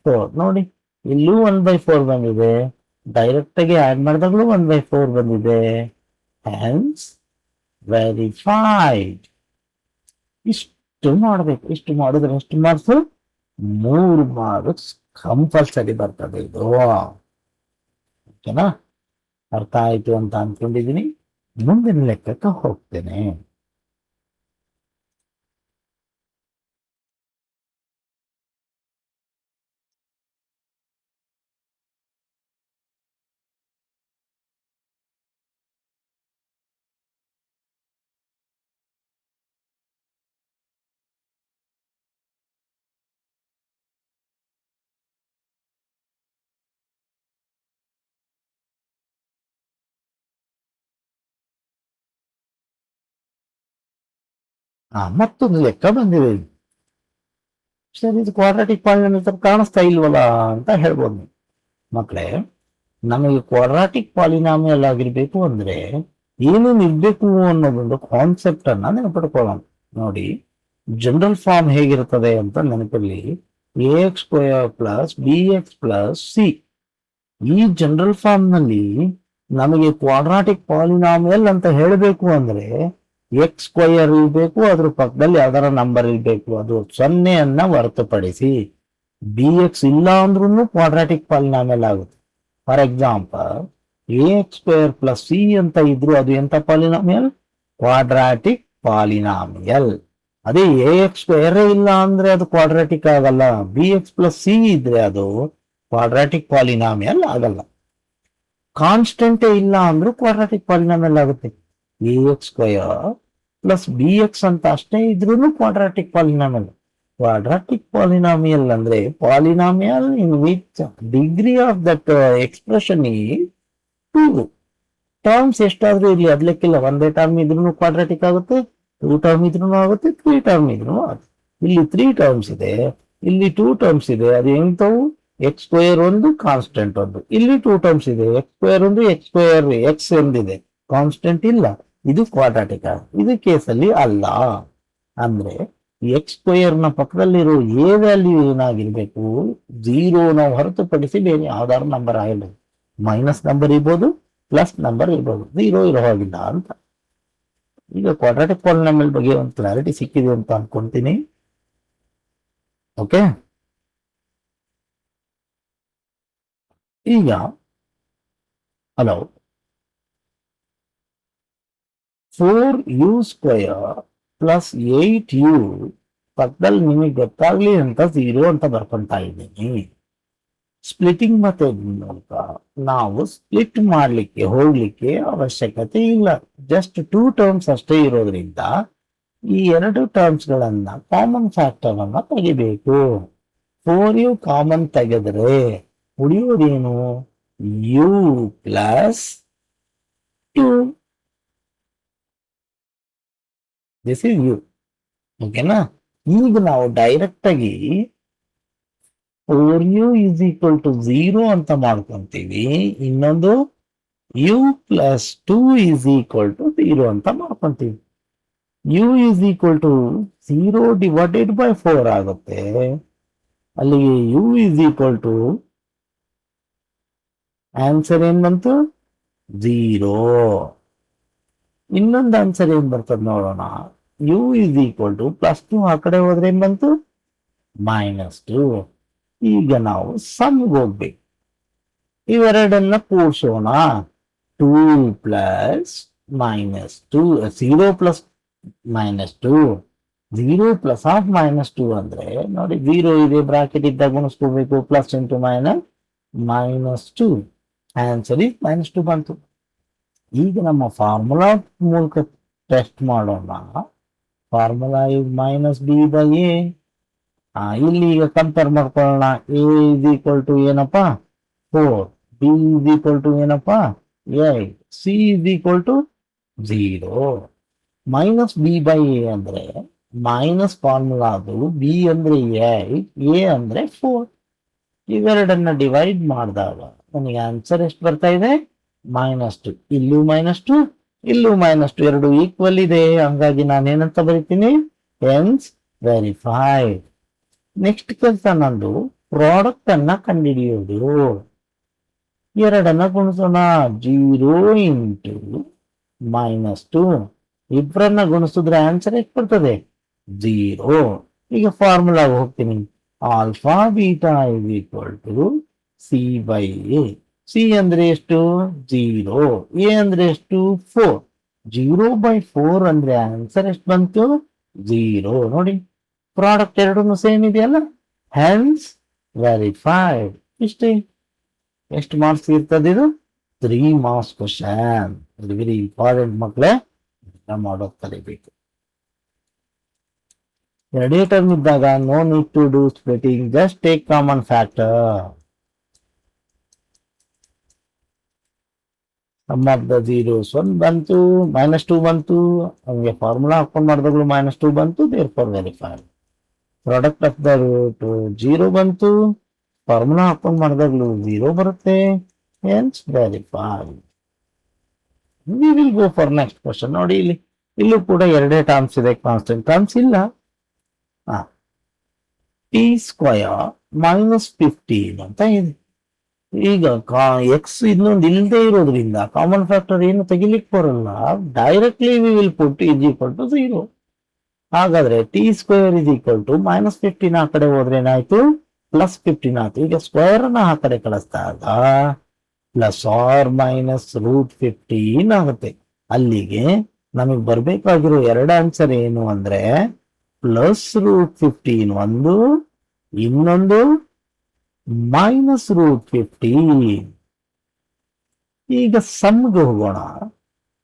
4. ನೋಡಿ, ಇಲ್ಲೂ 1/4 ಬಂದಿದೆ, ಡೈರೆಕ್ಟ್ ಆಗಿ ಆಡ್ ಮಾಡಿದಾಗಲೂ 1/4 ಬಂದಿದೆ. Hence verified. ಇಷ್ಟು ಮಾಡಬೇಕು. ಇಷ್ಟು ಮಾಡಿದ್ರೆ ಎಷ್ಟು ಮಾರ್ಕ್ಸ್, 3 ಮಾರ್ಕ್ಸ್ ಕಂಪಲ್ಸರಿ ಬರ್ತದೆ ಇದು. ಓಕೆನಾ? ಅರ್ಥ ಆಯ್ತು ಅಂತ ಅನ್ಕೊಂಡಿದ್ದೀನಿ. ಮುಂದಿನ ಲೆಕ್ಕಕ್ಕೆ ಹೋಗ್ತೇನೆ. ಮತ್ತೊಂದು ಲೆಕ್ಕ ಬಂದಿದೆ. ಸರಿ, ಇದು ಕ್ವಾಡ್ರಾಟಿಕ್ ಪಾಲಿನಾಮಿಯಲ್ ಕಾಣಿಸ್ತಾ ಇಲ್ವಲ್ಲ ಅಂತ ಹೇಳ್ಬೋದು ಮಕ್ಕಳೇ. ನಮಗೆ ಕ್ವಾಡ್ರಾಟಿಕ್ ಪಾಲಿನಾಮಿಯಲ್ ಆಗಿರ್ಬೇಕು ಅಂದ್ರೆ ಏನೇನು ಇರ್ಬೇಕು ಅನ್ನೋದೊಂದು ಕಾನ್ಸೆಪ್ಟ್ ಅನ್ನ ನೆನಪಿಟ್ಕೊಳ್ಳೋಣ. ನೋಡಿ, ಜನರಲ್ ಫಾರ್ಮ್ ಹೇಗಿರ್ತದೆ ಅಂತ ನೆನಪಿರ್ಲಿ. ax² plus bx plus C. ಈ ಜನರಲ್ ಫಾರ್ಮ್ ನಲ್ಲಿ ನಮಗೆ ಕ್ವಾಡ್ರಾಟಿಕ್ ಪಾಲಿನಾಮಿಯಲ್ ಅಂತ ಹೇಳಬೇಕು ಅಂದ್ರೆ ಎಕ್ಸ್ ಸ್ಕ್ವಯರ್ ಇರಬೇಕು, ಅದ್ರ ಪಕ್ಕದಲ್ಲಿ ಯಾವ್ದಾರ ನಂಬರ್ ಇರಬೇಕು, ಅದು 0 ಹೊರತುಪಡಿಸಿ ಬಿ ಎಕ್ಸ್ ಇಲ್ಲ ಅಂದ್ರೂ ಕ್ವಾಡ್ರಾಟಿಕ್ ಪಾಲಿನಾಮಿಯಲ್ ಆಗುತ್ತೆ. For example A X square plus C ಅಂತ ಇದ್ರು ಅದು ಎಂತ ಪಾಲಿನಾಮಿಯಲ್? Quadratic polynomial. ಅದೇ ಎ ಎಕ್ಸ್ ಸ್ಕ್ವೇರ್ ಇಲ್ಲ ಅಂದ್ರೆ ಅದು ಕ್ವಾಡ್ರಾಟಿಕ್ ಆಗಲ್ಲ. ಬಿ ಎಕ್ಸ್ ಪ್ಲಸ್ ಸಿ ಇದ್ರೆ ಅದು ಕ್ವಾಡ್ರಾಟಿಕ್ ಪಾಲಿನಾಮಿಯಲ್ ಆಗಲ್ಲ. ಕಾನ್ಸ್ಟೆಂಟೇ ಇಲ್ಲ ಅಂದ್ರೂ ಕ್ವಾಡ್ರಾಟಿಕ್ ಪಾಲಿನಾಮಿಯಲ್ ಆಗುತ್ತೆ. A X square plus B X ಅಂತ ಅಷ್ಟೇ ಇದ್ರೂ ಕ್ವಾಡ್ರಾಟಿಕ್ ಪಾಲಿನಾಮಿಯಲ್. ಕ್ವಾಡ್ರಾಟಿಕ್ ಪಾಲಿನಾಮಿಯಲ್ ಅಂದ್ರೆ polynomial in which degree of that expression ಈ 2. ಟರ್ಮ್ಸ್ ಎಷ್ಟಾದ್ರೂ ಇರ್ಲಿ ಅದ್ಲೆಕ್ಕಿಲ್ಲ. ಒಂದೇ ಟರ್ಮ್ ಇದ್ರೂ ಕ್ವಾಡ್ರಾಟಿಕ್ ಆಗುತ್ತೆ, 2 ಟರ್ಮ್ ಇದ್ರೂ ಆಗುತ್ತೆ, 3 ಟರ್ಮ್ ಇದ್ರೂ ಆಗುತ್ತೆ. ಇಲ್ಲಿ 3 ಟರ್ಮ್ಸ್ ಇದೆ, ಇಲ್ಲಿ 2 ಟರ್ಮ್ಸ್ ಇದೆ. ಅದು ಎಂತವು? ಎಕ್ಸ್ ಸ್ಕ್ವೇರ್ ಒಂದು, ಕಾನ್ಸ್ಟೆಂಟ್ ಒಂದು. ಇಲ್ಲಿ 2 ಟರ್ಮ್ಸ್ ಇದೆ, ಎಕ್ಸ್ ಸ್ಕ್ವೇರ್ ಒಂದು, ಎಕ್ಸ್ ಸ್ಕ್ವೇರ್ ಎಕ್ಸ್ ಎಂದಿದೆ, ಕಾನ್ಸ್ಟೆಂಟ್ ಇಲ್ಲ. ಇದು ಕ್ವಾಡ್ರಾಟಿಕ್. ಇದು ಕೇಸಲ್ಲಿ ಅಲ್ಲ. ಅಂದ್ರೆ ಎಕ್ಸ್ ಸ್ಕ್ವೇರ್ ನ ಪಕ್ಕದಲ್ಲಿರೋ ಎ ವ್ಯಾಲ್ಯೂ ಏನಾಗಿರ್ಬೇಕು? 0ನ ಹೊರತುಪಡಿಸಿ ಬೇರೆ ಯಾವ್ದಾದ್ರು ನಂಬರ್ ಆಗಿರ್ಬೋದು. ಮೈನಸ್ ನಂಬರ್ ಇರ್ಬೋದು, ಪ್ಲಸ್ ನಂಬರ್ ಇರ್ಬೋದು, 0 ಇರೋ ಹಾಗಿಲ್ಲ ಅಂತ. ಈಗ ಕ್ವಾಡ್ರಾಟಿಕ್ ಪಾಲಿನಾಮಿಯಲ್ ಬಗ್ಗೆ ಒಂದು ಕ್ಲಾರಿಟಿ ಸಿಕ್ಕಿದೆ ಅಂತ ಅನ್ಕೊಂತೀನಿ. ಓಕೆ, ಈಗ hello 4u square plus 8u ಪಕ್ಕದಲ್ಲಿ ನಿಮಗೆ ಗೊತ್ತಾಗ್ಲಿ ಅಂತ 0 ಅಂತ ಬರ್ಕೊಂತಾ ಇದ್ದೀನಿ. ಸ್ಪ್ಲಿಟಿಂಗ್ ಮೆಥಡ್ ಮೂಲಕ ನಾವು ಸ್ಪ್ಲಿಟ್ ಮಾಡ್ಲಿಕ್ಕೆ ಹೋಗ್ಲಿಕ್ಕೆ ಅವಶ್ಯಕತೆ ಇಲ್ಲ. ಜಸ್ಟ್ 2 ಟರ್ಮ್ಸ್ ಅಷ್ಟೇ ಇರೋದ್ರಿಂದ ಈ 2 ಟರ್ಮ್ಸ್ ಗಳನ್ನ ಕಾಮನ್ ಫ್ಯಾಕ್ಟರ್ ಅನ್ನ ತೆಗಿಬೇಕು. 4u ಕಾಮನ್ ತೆಗೆದ್ರೆ ಉಳಿಯೋದೇನು? u plus 2. This is U. ಓಕೆನಾ? ಈಗ ನಾವು ಡೈರೆಕ್ಟ್ ಆಗಿ 4u is equal to 0 ಅಂತ ಮಾಡ್ಕೊಂತೀವಿ. ಇನ್ನೊಂದು u plus 2 is equal to 0 ಅಂತ ಮಾಡ್ಕೊಂತೀವಿ. u is equal to 0 divided by 4 ಆಗುತ್ತೆ. ಅಲ್ಲಿಗೆ u is equal to answer ಏನ್ ಬಂತು? 0. ಇನ್ನೊಂದು ಆನ್ಸರ್ ಏನ್ ಬರ್ತದೆ ನೋಡೋಣ. u is equal to plus 2 ಆ ಕಡೆ ಹೋದ್ರೆ ಏನ್ ಬಂತು? -2. ಈಗ ನಾವು ಸಮ್ಗೆ ಹೋಗ್ಬೇಕು. ಇವೆರಡನ್ನ ಕೂಡಿಸೋಣ. 2 ಪ್ಲಸ್ -2, 0 ಪ್ಲಸ್ -2, 0 ಪ್ಲಸ್ ಆಫ್ -2 ಅಂದ್ರೆ ನೋಡಿ 0 ಇದೆ ಬ್ರಾಕೆಟ್ ಇದ್ದಾಗ ಗುಣಿಸ್ಕೋಬೇಕು. ಪ್ಲಸ್ ಇಂಟು -2, ಆನ್ಸರ್ ಇಸ್ -2 ಬಂತು. ಈಗ ನಮ್ಮ ಫಾರ್ಮುಲಾ ಮೂಲಕ ಟೆಸ್ಟ್ ಮಾಡೋಣ. Formula is -b/a. ಇಲ್ಲಿ ಈಗ ಕಂಪೇರ್ ಮಾಡ್ಕೊಳ್ಳೋಣ. a is equal to ಏನಪ್ಪ? 4, b is equal to ಏನಪ್ಪ? 8, c is equal to 0. -b/a ಅಂದ್ರೆ ಮೈನಸ್ ಫಾರ್ಮುಲಾ ಅದು, b ಅಂದ್ರೆ 8, a ಅಂದ್ರೆ 4. ಇವೆರಡನ್ನ ಡಿವೈಡ್ ಮಾಡಿದಾಗ ನನಗೆ ಆನ್ಸರ್ ಎಷ್ಟು ಬರ್ತಾ ಇದೆ? -2. ಇಲ್ಲೂ -2, ಇಲ್ಲೂ -2, ಎರಡು ಈಕ್ವಲ್ ಇದೆ. ಹಂಗಾಗಿ ನಾನೇನಂತ ಬರೀತೀನಿ? Hence verified. ನೆಕ್ಸ್ಟ್ ಕೆಲಸ ನಂದು ಪ್ರಾಡಕ್ಟ್ ಅನ್ನ ಕಂಡುಹಿಡಿಯೋದು. ಎರಡನ್ನ ಗುಣಿಸೋಣ. 0 ಇಂಟು -2, ಇಬ್ಬರನ್ನ ಗುಣಿಸಿದ್ರೆ ಆನ್ಸರ್ ಎಷ್ಟು ಬರ್ತದೆ? 0. ಈಗ ಫಾರ್ಮುಲಾಗೆ ಹೋಗ್ತೀನಿ. Alpha beta is equal to c/a. C ಅಂದ್ರೆ ಎಷ್ಟು? 0. ಎ ಅಂದ್ರೆ ಎಷ್ಟು? 4. 0/4 ಅಂದ್ರೆ ಆನ್ಸರ್ ಎಷ್ಟು ಬಂತು? 0. ನೋಡಿ, ಪ್ರಾಡಕ್ಟ್ ಎರಡೂ ಸೇಮ್ ಇದೆಯಲ್ಲ. Hence verified. ಇಷ್ಟೇ. ಎಷ್ಟು ಮಾರ್ಕ್ಸ್ ಇರ್ತದೆ ಇದು? 3 ಮಾರ್ಕ್ಸ್ ಕ್ವಶನ್. ವೆರಿ ಇಂಪಾರ್ಟೆಂಟ್ ಮಕ್ಕಳೇ, ಮಾಡೋದು ಕಲಿಬೇಕು. ಎರಡೇ ಟರ್ಮ್ ಇದ್ದಾಗ no need to do splitting, just take common factor. Sum of the zeros 1 ಬಂತು, -2 ಬಂತು. ಹಂಗೆ ಫಾರ್ಮುಲಾ ಹಾಕೊಂಡು ಮಾಡಿದಾಗಲೂ -2 ಬಂತು. Therefore verified. Product of the root 0 ಬಂತು, ಫಾರ್ಮುಲಾ ಹಾಕೊಂಡು ಮಾಡಿದಾಗಲೂ 0 ಬರುತ್ತೆ. Hence verified. We will go for next question. ನೋಡಿ, ಇಲ್ಲೂ ಕೂಡ ಎರಡೇ ಟರ್ಮ್ಸ್ ಇದೆ, ಕಾನ್ಸ್ಟೆಂಟ್ ಟರ್ಮ್ಸ್ ಇಲ್ಲ. t² -15 ಅಂತ ಇದೆ. ಈಗ ಎಕ್ಸ್ ಇನ್ನೊಂದು ಇಲ್ಲದೆ ಇರೋದ್ರಿಂದ ಕಾಮನ್ ಫ್ಯಾಕ್ಟರ್ ಏನು ತೆಗಿಲಿಕ್ಕೆ ಬರಲ್ಲ. Directly we will put is equal to 0. ಹಾಗಾದ್ರೆ T square is equal to -15 ಆ ಕಡೆ ಹೋದ್ರೆ ಏನಾಯ್ತು, +15 ಆಯ್ತು. ಈಗ ಸ್ಕ್ವೇರ್ ನ ಆ ಕಡೆ ಕಳಿಸಿದಾಗ ±√15 ಆಗುತ್ತೆ. ಅಲ್ಲಿಗೆ ನಮಗೆ ಬರ್ಬೇಕಾಗಿರೋ ಎರಡು ಆನ್ಸರ್ ಏನು ಅಂದ್ರೆ +√15 ಒಂದು, ಇನ್ನೊಂದು -√15. ಈಗ ಸಮ್ಗೆ ಹೋಗೋಣ.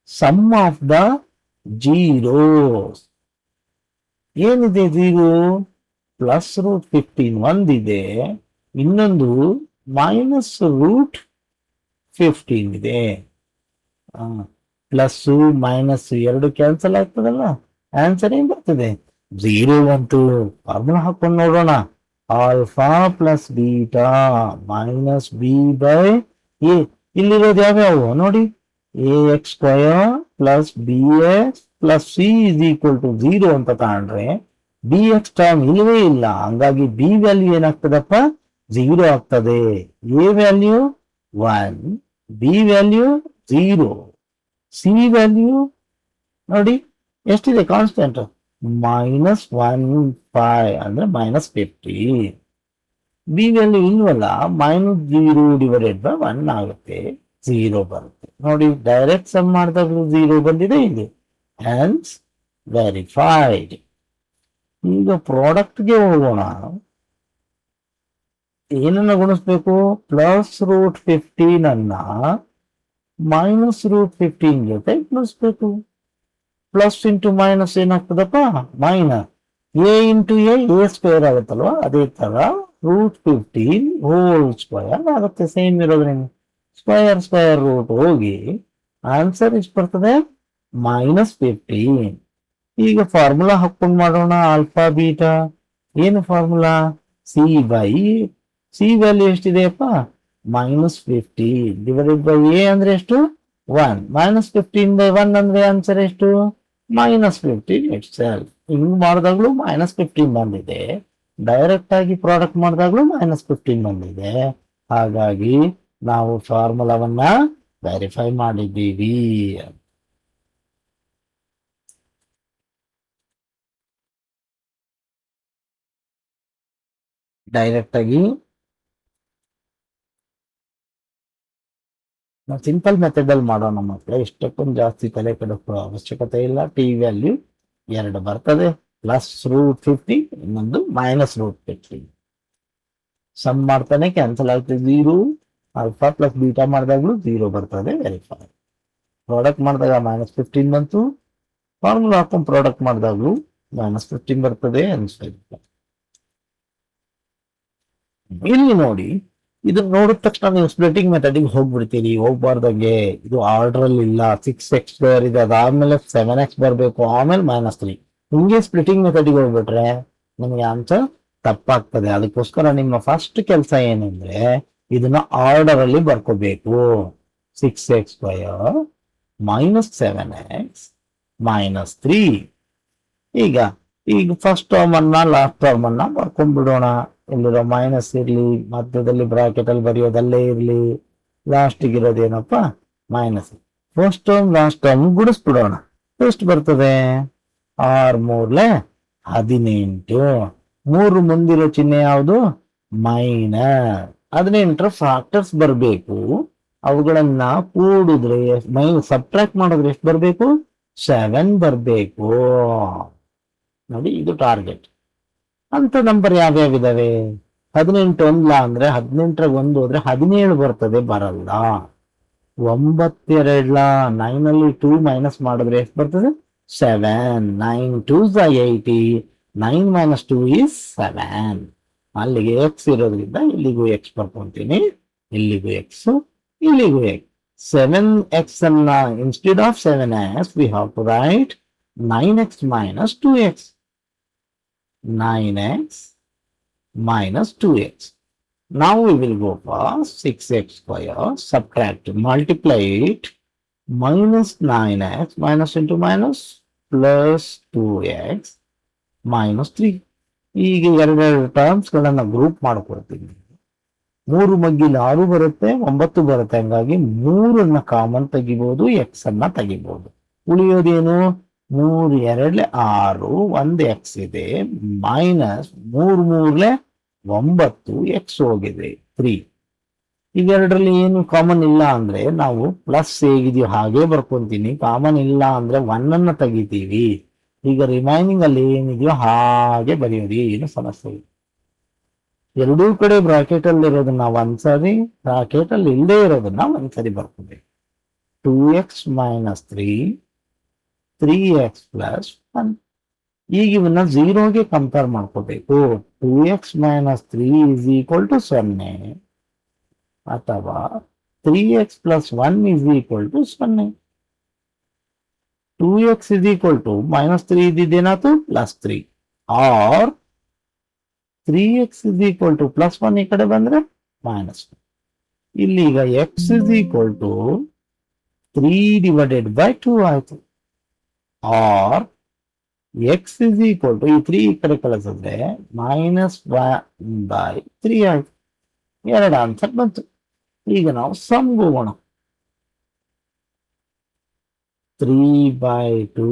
ಸಮ್ ಆಫ್ ದ ಜೀರೋಸ್ ಏನಿದೆ, 0 +√15 ಒಂದಿದೆ, ಇನ್ನೊಂದು -√15 ಇದೆ. ಪ್ಲಸ್ ಮೈನಸ್ ಎರಡು ಕ್ಯಾನ್ಸಲ್ ಆಗ್ತದಲ್ಲ, ಆನ್ಸರ್ ಏನ್ ಬರ್ತದೆ 0 ಬಂತು. ಫಾರ್ಮುಲಾ ಹಾಕೊಂಡು ನೋಡೋಣ. Alpha plus beta minus B by A. ಇಲ್ಲಿರೋದು ಯಾವ್ಯಾವು ನೋಡಿ, ax² plus bx plus c is equal to 0 ಅಂತ ತಗೊಂಡ್ರೆ bx ಟರ್ಮ್ ಇಲ್ಲವೇ ಇಲ್ಲ. ಹಂಗಾಗಿ ಬಿ ವ್ಯಾಲ್ಯೂ ಏನಾಗ್ತದಪ್ಪ 0 ಆಗ್ತದೆ. A value 1, B value 0, C value ನೋಡಿ ಎಷ್ಟಿದೆ ಕಾನ್ಸ್ಟೆಂಟ್ -15 ಅಂದ್ರೆ -50. ಬಿ ವ್ಯಾಲ್ಯೂ ಇಲ್ವಲ್ಲ, -0/1 ಆಗುತ್ತೆ, 0 ಬರುತ್ತೆ. ನೋಡಿ ಡೈರೆಕ್ಟ್ ಸಮ್ ಮಾಡಿದಾಗಲೂ 0 ಬಂದಿದೆ ಇಲ್ಲಿ, ಹ್ಯಾನ್ಸ್ ವೆರಿಫೈಡ್. ಈಗ ಪ್ರಾಡಕ್ಟ್ಗೆ ಹೋಗೋಣ. ಏನನ್ನ ಗುಣಿಸ್ಬೇಕು, +√15 ಅನ್ನ -√15 ಜೊತೆ ಗುಣಿಸ್ಬೇಕು. ಪ್ಲಸ್ ಇಂಟು ಮೈನಸ್ ಏನಾಗ್ತದಪ್ಪ minus. A into A square ಆಗುತ್ತಲ್ವಾ, ಅದೇ ತರ √15 ಹೋಲ್ ಸ್ಕ್ವೇರ್ ಆಗುತ್ತೆ. ಸೇಮ್ ಇರೋದ್ರಿಂದ ಸ್ಕ್ವೇರ್ ರೂಟ್ ಹೋಗಿ ಆನ್ಸರ್ ಎಷ್ಟು ಬರ್ತದೆ -15. ಈಗ ಫಾರ್ಮುಲಾ ಹಾಕೊಂಡು ಮಾಡೋಣ. ಆಲ್ಫಾ ಬೀಟಾ ಏನು ಫಾರ್ಮುಲಾ, ಸಿ ವ್ಯಾಲ್ಯೂ ಎಷ್ಟಿದೆಯಪ್ಪ -15 ಡಿವೈಡೆಡ್ ಬೈ ಎ ಅಂದ್ರೆ ಎಷ್ಟು 1, -15/1 ಅಂದ್ರೆ ಆನ್ಸರ್ ಎಷ್ಟು -15 ಇಟ್ ಸೆಲ್ಫ್. ಹಿಂಗ್ ಮಾಡಿದಾಗ್ಲೂ -15 ಬಂದಿದೆ, ಡೈರೆಕ್ಟ್ ಆಗಿ ಪ್ರಾಡಕ್ಟ್ ಮಾಡಿದಾಗ್ಲೂ -15 ಬಂದಿದೆ. ಹಾಗಾಗಿ ನಾವು ಫಾರ್ಮುಲಾವನ್ನ ವೆರಿಫೈ ಮಾಡಿದ್ದೀವಿ. ಡೈರೆಕ್ಟ್ ಆಗಿ ನಾವು ಸಿಂಪಲ್ ಮೆಥಡ್ ಅಲ್ಲಿ ಮಾಡೋಣ ಮಕ್ಕಳೇ. ಇಷ್ಟಕ್ಕೊಂದು ಜಾಸ್ತಿ ತಲೆ ಕೆಡಕೋ ಅವಶ್ಯಕತೆ ಇಲ್ಲ. ಟಿ ವ್ಯಾಲ್ಯೂ 2 ಬರ್ತದೆ, +√50 ಇನ್ನೊಂದು -√50. ಸಮ್ ಮಾಡ್ತಾನೆ ಕ್ಯಾನ್ಸಲ್ ಆಗ್ತದೆ 0. ಆಲ್ಫಾ ಪ್ಲಸ್ ಬೀಟಾ ಮಾಡಿದಾಗ್ಲೂ 0 ಬರ್ತದೆ, ವೆರಿಫೈ. ಪ್ರಾಡಕ್ಟ್ ಮಾಡಿದಾಗ -15 ಬಂತು, ಫಾರ್ಮುಲಾ ಹಾಕೊಂಡು ಪ್ರಾಡಕ್ಟ್ ಮಾಡಿದಾಗ್ಲೂ -15 ಬರ್ತದೆ, ಅನ್ಸಲ್ಲ. ಇಲ್ಲಿ ನೋಡಿ, ಇದನ್ನ ನೋಡಿದ ತಕ್ಷಣ ನೀವು ಸ್ಪ್ಲಿಟಿಂಗ್ ಮೆಥಡಿಗೆ ಹೋಗ್ಬಿಡ್ತೀರಿ. ಹೋಗ್ಬಾರ್ದಂಗೆ, ಇದು ಆರ್ಡರ್ ಅಲ್ಲಿ ಇಲ್ಲ. 6x² ಇದೆ, ಅದಾದ್ಮೇಲೆ 7x ಬರಬೇಕು, ಆಮೇಲೆ -3. ಹಿಂಗೆ ಸ್ಪ್ಲಿಟಿಂಗ್ ಮೆಥಡಿಗೆ ಹೋಗ್ಬಿಟ್ರೆ ನಿಮಗೆ ಆನ್ಸರ್ ತಪ್ಪಾಗ್ತದೆ. ಅದಕ್ಕೋಸ್ಕರ ನಿಮ್ಮ ಫಸ್ಟ್ ಕೆಲಸ ಏನಂದ್ರೆ ಇದನ್ನ ಆರ್ಡರ್ ಅಲ್ಲಿ ಬರ್ಕೋಬೇಕು. 6x² -7x -3. ಈಗ ಫಸ್ಟ್ ಟರ್ಮ್ ಅನ್ನ ಲಾಸ್ಟ್ ಟರ್ಮ್ ಅನ್ನ ಬರ್ಕೊಂಡ್ಬಿಡೋಣ. ಇಲ್ಲಿರೋ ಮೈನಸ್ ಇರ್ಲಿ, ಮಧ್ಯದಲ್ಲಿ ಬ್ರಾಕೆಟ್ ಅಲ್ಲಿ ಬರೆಯೋದಲ್ಲೇ ಇರ್ಲಿ, ಲಾಸ್ಟ್ ಇರೋದೇನಪ್ಪ minus. First term last term ಗುಡಿಸ್ಬಿಡೋಣ. ಎಷ್ಟು ಬರ್ತದೆ 6×3 = 18. 3 ಮುಂದಿರೋ ಚಿಹ್ನೆ ಯಾವುದು ಮೈನಸ್. 18ರ ಫ್ಯಾಕ್ಟರ್ಸ್ ಬರಬೇಕು. ಅವುಗಳನ್ನ ಕೂಡಿದ್ರೆ ಸಬ್ಟ್ರಾಕ್ಟ್ ಮಾಡಿದ್ರೆ ಎಷ್ಟು ಬರಬೇಕು 7 ಬರಬೇಕು. ನೋಡಿ ಇದು ಟಾರ್ಗೆಟ್. ಅಂತ ನಂಬರ್ ಯಾವ್ಯಾವಿದಾವೆ 18 ಒಂದ್ಲ ಅಂದ್ರೆ 18ರ 1 ಹೋದ್ರೆ 17 ಬರ್ತದೆ, ಬರಲ್ಲ. 9 2 9 ಅಲ್ಲಿ 2 ಮೈನಸ್ ಮಾಡಿದ್ರೆ ಎಷ್ಟು ಬರ್ತದೆ 7. 9 2s are 80. 9 - 2 is 7. ಅಲ್ಲಿಗೆ ಎಕ್ಸ್ ಇರೋದ್ರಿಂದ ಇಲ್ಲಿಗೂ ಎಕ್ಸ್ ಬರ್ಕೊಂತೀನಿ, ಇಲ್ಲಿಗೂ ಎಕ್ಸ್, ಇಲ್ಲಿಗೂ ಎಕ್ಸ್. 7x ಅನ್ನ instead of 7x we have to write 9x - 2x. 9x - 2x. Now we will go for 6x², subtract, multiply it, -9x, minus into minus, plus 2x -3. ಈಗ 2 terms ಗಳನ್ನ group ಮಾಡ್ಕೊಳ್ತೀನಿ. ಮೂರು ಮಗ್ಗಿಲಿ 6 ಬರುತ್ತೆ, 9 ಬರುತ್ತೆ. ಹಂಗಾಗಿ 3 common ತೆಗಿಬಹುದು, X ಅನ್ನ ತೆಗಿಬಹುದು. ಉಳಿಯೋದೇನು? 3 2 6, 1 ಎಕ್ಸ್ ಇದೆ, ಮೈನಸ್ 3 3 9 ಎಕ್ಸ್ ಹೋಗಿದೆ 3. ಇವೆರಡರಲ್ಲಿ ಏನು ಕಾಮನ್ ಇಲ್ಲ ಅಂದ್ರೆ ನಾವು ಪ್ಲಸ್ ಹೇಗಿದೆಯೋ ಹಾಗೆ ಬರ್ಕೊಂತೀನಿ. ಕಾಮನ್ ಇಲ್ಲ ಅಂದ್ರೆ 1 ಅನ್ನ ತೆಗಿತೀವಿ. ಈಗ ರಿಮೈನಿಂಗ್ ಅಲ್ಲಿ ಏನಿದೆಯೋ ಹಾಗೆ ಬರೆಯೋದು, ಏನು ಸಮಸ್ಯೆ ಇಲ್ಲ. ಎರಡೂ ಕಡೆ ಬ್ರಾಕೆಟ್ ಅಲ್ಲಿ ಇರೋದನ್ನ ಒಂದ್ಸರಿ, ಬ್ರಾಕೆಟ್ ಅಲ್ಲಿ ಇಲ್ಲದೆ ಇರೋದನ್ನ ಒಂದ್ಸರಿ ಬರ್ಕೋಬೇಕು. 2x - 3, 3x + 1. ಈಗ ಇವನ್ನ 0ಗೆ ಕಂಪೇರ್ ಮಾಡ್ಕೋಬೇಕು. 2x - 3 = 0 ಅಥವಾ 3x + 1 = 0. 2x -3 ಇದೇನಾಯ್ತು +3, ಆರ್ 3x +1 ಈ ಕಡೆ ಬಂದ್ರೆ -1. ಇಲ್ಲಿ ಈಗ x = 3/2 ಆಯ್ತು. ಆರ್ x ಈ 3 ಈ ಕಡೆ ಕಳಿಸಿದ್ರೆ -1/3 ಆಯ್ತು. ಎರಡು ಆನ್ಸರ್ ಬಂತು. ಈಗ ನಾವು ಸಮ್ ಹೋಗೋಣ. 3/2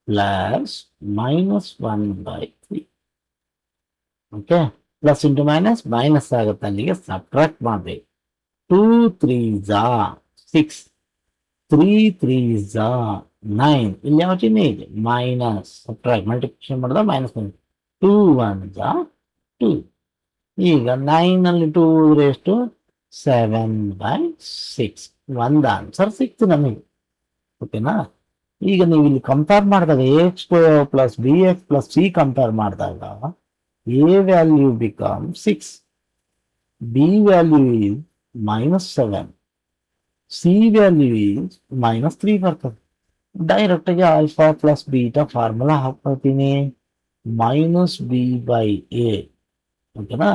+ -1/3. Okay, plus into minus minus ಆಗುತ್ತೆ, ಅಲ್ಲಿಗೆ ಸಬ್ಟ್ರಾಕ್ಟ್ ಮಾಡಬೇಕು. 2 3s 6, 3 3s 9. ಇಲ್ಲಿ ಯಾವ ಚಿಹ್ನೆ ಇದೆ? ಮೈನಸ್. ಸಬ್ಟ್ರಾಕ್ಟ್ ಮಲ್ಟಿಪ್ಲಿಕೇಶನ್ ಮಾಡಿದ ಮೈನಸ್ 2 1s 2. ಈಗ 9 ಅಲ್ಲಿ 2 ಹೋದ್ರೆ ಎಷ್ಟು? 7/6. ಒಂದು ಆನ್ಸರ್ ಸಿಕ್ತು ನಮಗೆ. ಓಕೆನಾ? ಈಗ ನೀವು ಇಲ್ಲಿ ಕಂಪೇರ್ ಮಾಡಿದಾಗ ax² + bx + c ಕಂಪೇರ್ ಮಾಡಿದಾಗ a value becomes 6, b value is -7, c value is -3 ಬರ್ತದೆ. ಡೈರೆಕ್ಟ್ ಆಗಿ ಆಲ್ಫಾ ಪ್ಲಸ್ ಬೀಟಾ ಫಾರ್ಮುಲಾ ಹಾಕ್ಕೊಳ್ತೀನಿ. -b/a. ಓಕೆನಾ?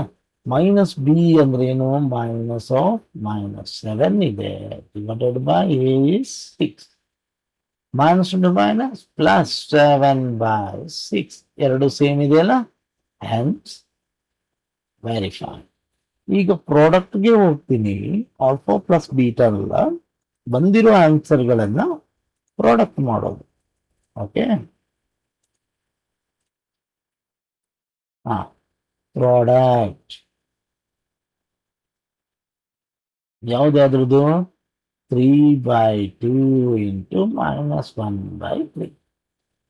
-b ಅಂದ್ರೆ ಏನು? -7 ಇದೆ, / a is 6. -into +7/6. ಎರಡು ಸೇಮ್ ಇದೆಯಲ್ಲ, hence verify. ಈಗ ಪ್ರಾಡಕ್ಟ್ಗೆ ಹೋಗ್ತೀನಿ. ಆಲ್ಫಾ ಪ್ಲಸ್ ಬೀಟಾ ಅಲ್ಲ, ಬಂದಿರೋ ಆನ್ಸರ್ಗಳನ್ನ ಪ್ರಾಡಕ್ಟ್ ಮಾಡೋದು. ಓಕೆ, ಪ್ರಾಡಕ್ಟ್ ಯಾವ್ದಾದ್ರದ್ದು? 3/2 × -1/3.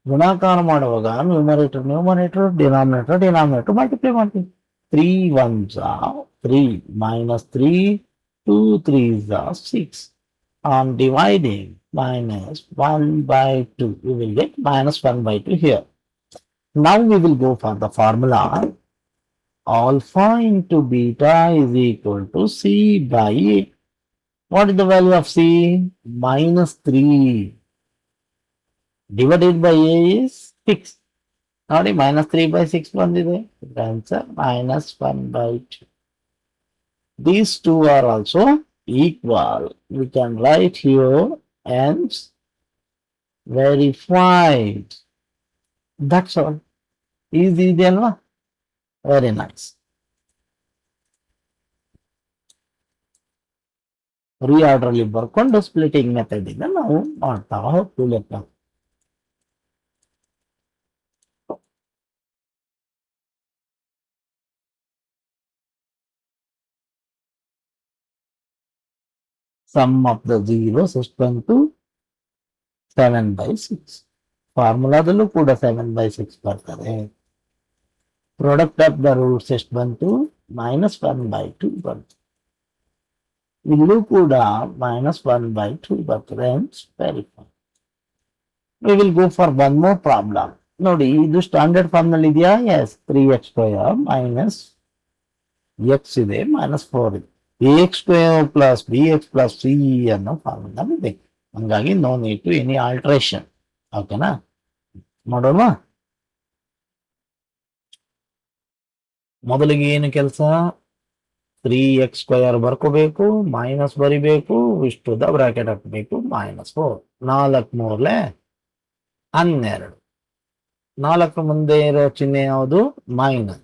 ಗುಣಾಕಾರ ಮಾಡುವಾಗ ನ್ಯೂಮರೇಟರ್ ಡಿನಾಮಿನೇಟರ್ ಮಲ್ಟಿಪ್ಲೈ ಮಾಡ್ತೀವಿ. 3 1s 3, -3 2 3s 6. On dividing -1/2, we will get -1/2 here. Now we will go for the formula. Alpha into beta is equal to c/a. What is the value of c? -3 divided by a is 6. ನೋಡಿ, -3/6 ಬಂದಿದೆ. Answer -1/2. These two are also equal. We can write here and verified. That's all. Easy ಇದೆ ಅಲ್ವಾ? Very nice. Reorder ಅಲ್ಲಿ ಬರ್ಕೊಂಡು splitting method ಇಂದ ನಾವು ಮಾಡ್ತಾ ಹೋಗ್ತೀವಿ ಲೆಕ್ಕ. Sum of the zeros ಎಷ್ಟು ಬಂತು? 7/6. ಫಾರ್ಮುಲಾದಲ್ಲೂ ಕೂಡ 7/6 ಬರ್ತದೆ. ಪ್ರಾಡಕ್ಟ್ ಆಫ್ ದ ರೂಟ್ಸ್ ಎಷ್ಟು ಬಂತು? -1/2 ಬಂತು. ಇಲ್ಲೂ ಕೂಡ -1/2 ಬರ್ತದೆ. Verify. We will go for one more problem. ನೋಡಿ, ಇದು ಸ್ಟ್ಯಾಂಡರ್ಡ್ ಫಾರ್ಮ್ ನಲ್ಲಿ ಇದೆಯಾ? ಎಸ್. 3x² - x ಇದೆ, -4 ಇದೆ. ax² + bx + c ಅನ್ನೋ ಫಾರ್ಮುಲಾ ಇದೆ. ಹಂಗಾಗಿ no need to any alteration. ಓಕೆನಾ? ಮಾಡೋಣ. ಮೊದಲಿಗೆ ಏನು ಕೆಲಸ? 3x² ಬರ್ಕೋಬೇಕು, ಮೈನಸ್ ಬರಿಬೇಕು, ಇಷ್ಟುದ ಬ್ರಾಕೆಟ್ ಹಾಕಬೇಕು, -4. 4 3 12. 4 ಮುಂದೆ ಇರೋ ಚಿಹ್ನೆ ಯಾವುದು? ಮೈನಸ್.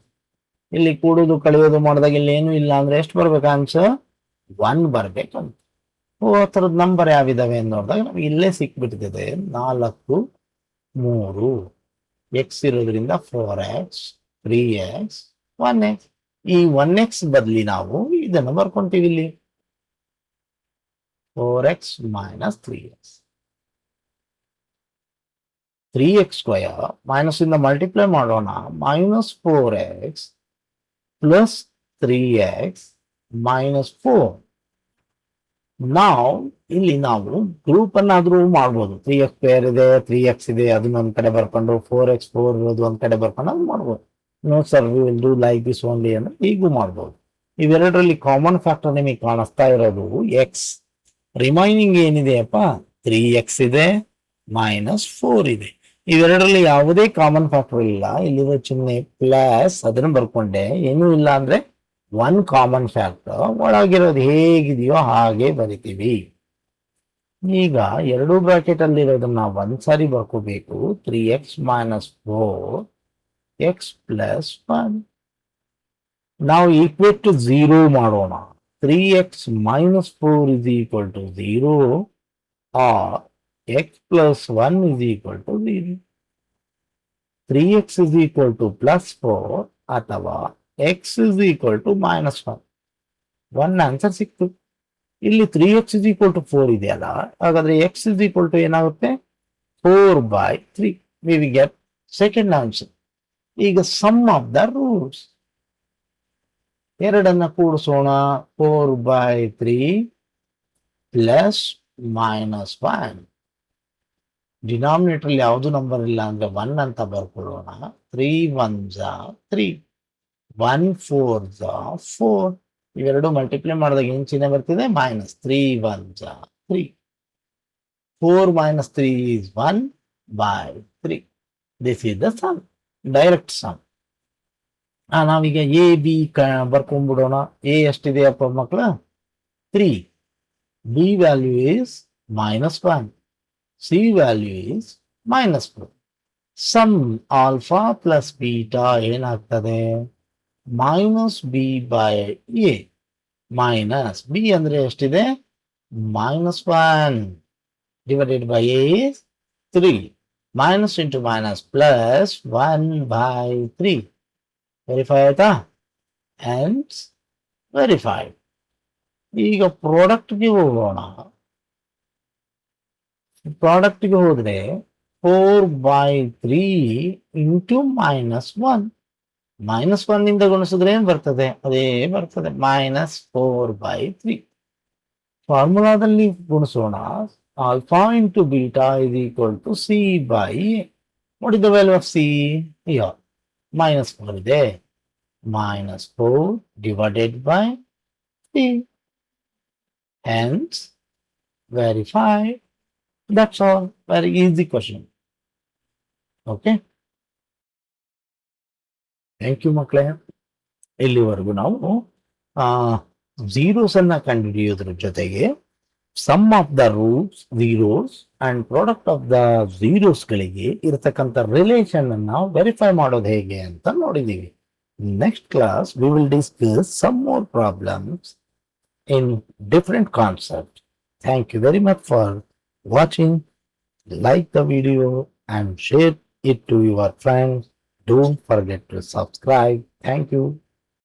ಇಲ್ಲಿ ಕೂಡುದು ಕಳೆಯೋದು ಮಾಡಿದಾಗ ಇಲ್ಲಿ ಏನು ಇಲ್ಲ ಅಂದ್ರೆ ಎಷ್ಟು ಬರ್ಬೇಕು ಆನ್ಸರ್ 1 ಬರ್ಬೇಕಂತ. ಆ ಥರದ ನಂಬರ್ ಯಾವಿದಾವೆ ಅಂತ ನೋಡಿದಾಗ ನಮ್ಗೆ ಇಲ್ಲೇ ಸಿಕ್ಬಿಡ್ತಿದೆ 4 3 ಎಕ್ಸ್ ಇರೋದ್ರಿಂದ 4x 3x 1x. ಈ 1x ಬದಲಿ ನಾವು ಇದನ್ನು ಬರ್ಕೊಂತೀವಿ ಇಲ್ಲಿ 4x minus 3x. 3x square minus ಇಂದ ಮಲ್ಟಿಪ್ಲೈ ಮಾಡೋಣ -4x ಪ್ಲಸ್ 3x minus 4. ನಾವು ಇಲ್ಲಿ ನಾವು ಗ್ರೂಪ್ ಅನ್ನಾದ್ರೂ ಮಾಡ್ಬೋದು. 3x ಸ್ಕ್ವೇರ್ ಇದೆ 3x ಇದೆ ಅದನ್ನ ಒಂದ್ ಕಡೆ ಬರ್ಕೊಂಡು 4x 4 ಇರೋದು ಒಂದ್ ಕಡೆ ಬರ್ಕೊಂಡು ಅದು ಮಾಡ್ಬೋದು. No sir we will do like this only ಅಂದ್ರೆ ಈಗೂ ಮಾಡ್ಬೋದು. ಇವೆರಡರಲ್ಲಿ ಕಾಮನ್ ಫ್ಯಾಕ್ಟರ್ ನಿಮಗೆ ಕಾಣಿಸ್ತಾ ಇರೋದು ಎಕ್ಸ್. ರಿಮೈನಿಂಗ್ ಏನಿದೆಯಪ್ಪ 3x ಇದೆ -4 ಇದೆ. ಇವೆರಡರಲ್ಲಿ ಯಾವುದೇ ಕಾಮನ್ ಫ್ಯಾಕ್ಟರ್ ಇಲ್ಲ. ಇಲ್ಲಿರೋ ಚಿಹ್ನೆ ಪ್ಲಸ್ ಅದನ್ನ ಬರ್ಕೊಂಡೆ. ಏನೂ ಇಲ್ಲ ಅಂದ್ರೆ 1 ಕಾಮನ್ ಫ್ಯಾಕ್ಟರ್. ಒಳಗಿರೋದು ಹೇಗಿದೆಯೋ ಹಾಗೆ ಬರಿತೀವಿ. ಈಗ ಎರಡು ಬ್ರಾಕೆಟ್ ಅಲ್ಲಿ ಇರೋದನ್ನ ಒಂದ್ಸಾರಿ ಬರ್ಕೋಬೇಕು 3x - 4x + 1. ನಾವು ಈಕ್ವೇಟ್ ಟು 0 ಮಾಡೋಣ. 3x - 4 = 0 or x + 1 = 0. 3x +4 ಅಥವಾ x -1. 1 ಆನ್ಸರ್ ಸಿಕ್ತು. ಇಲ್ಲಿ 3x 4 ಇದೆಯಲ್ಲ, ಹಾಗಾದ್ರೆ x ಏನಾಗುತ್ತೆ 4/3. we will get second answer. ಈಗ ಸಮ್ ಆಫ್ ದ ರೂಟ್ಸ್ ಎರಡನ್ನ ಕೂಡಿಸೋಣ 4/3 ಪ್ಲಸ್ -1. ಡಿನಾಮಿನೇಟರ್ ಯಾವುದು ನಂಬರ್ ಇಲ್ಲ ಅಂದ್ರೆ 1 ಅಂತ ಬರ್ಕೊಳ್ಳೋಣ. 3 1s 3, 1 4s 4. ಇವೆರಡು ಮಲ್ಟಿಪ್ಲೈ ಮಾಡಿದಾಗ ಏನ್ ಚಿಹ್ನೆ ಬರ್ತಿದೆ -3 1s 3. 4 - 3 is 1/3. This is the sum, direct sum. ನಾವೀಗ ಎ ಬಿ ಬರ್ಕೊಂಡ್ಬಿಡೋಣ. ಎ ಎಷ್ಟಿದೆಯಪ್ಪ ಮಕ್ಕಳ 3, B value is -1, C value is -4. Sum alpha plus beta ಏನಾಗ್ತದೆ -b/a. ಮೈನಸ್ ಬಿ ಅಂದ್ರೆ ಎಷ್ಟಿದೆ -1 divided by a is 3. Minus into minus plus 1/3. Verify ಆಯ್ತಾ? And verified. ಈಗ ಪ್ರಾಡಕ್ಟ್ಗೆ ಹೋಗೋಣ. ಪ್ರಾಡಕ್ಟ್ಗೆ ಹೋದ್ರೆ 4/3 ಇಂಟು -1. -1 ಇಂದ ಗುಣಿಸಿದ್ರೆ ಏನ್ ಬರ್ತದೆ? ಅದೇ ಬರ್ತದೆ -4/3. ಫಾರ್ಮುಲಾದಲ್ಲಿ ಗುಣಿಸೋಣ. Alpha into beta = c/a. What is the value of C? -4 ಇದೆ. -4 divided by 3. Hence, verified. That's all. Very easy question. Okay. Thank you ಮಕ್ಕಳೇ. ಇಲ್ಲಿವರೆಗೂ ನಾವು ಝೀರೋಸ್ ಅನ್ನ ಕಂಡುಹಿಡಿಯೋದ್ರ ಜೊತೆಗೆ sum of the roots zeros and product of the zeros ಗಳಿಗೆ ಇರತಕ್ಕಂಥ relation ಅನ್ನ ವೆರಿಫೈ ಮಾಡೋದು ಹೇಗೆ ಅಂತ ನೋಡಿದೀವಿ. Next class we will discuss some more problems in different concepts. Thank you very much for watching. Like the video and share it to your friends. Don't forget to subscribe. Thank you.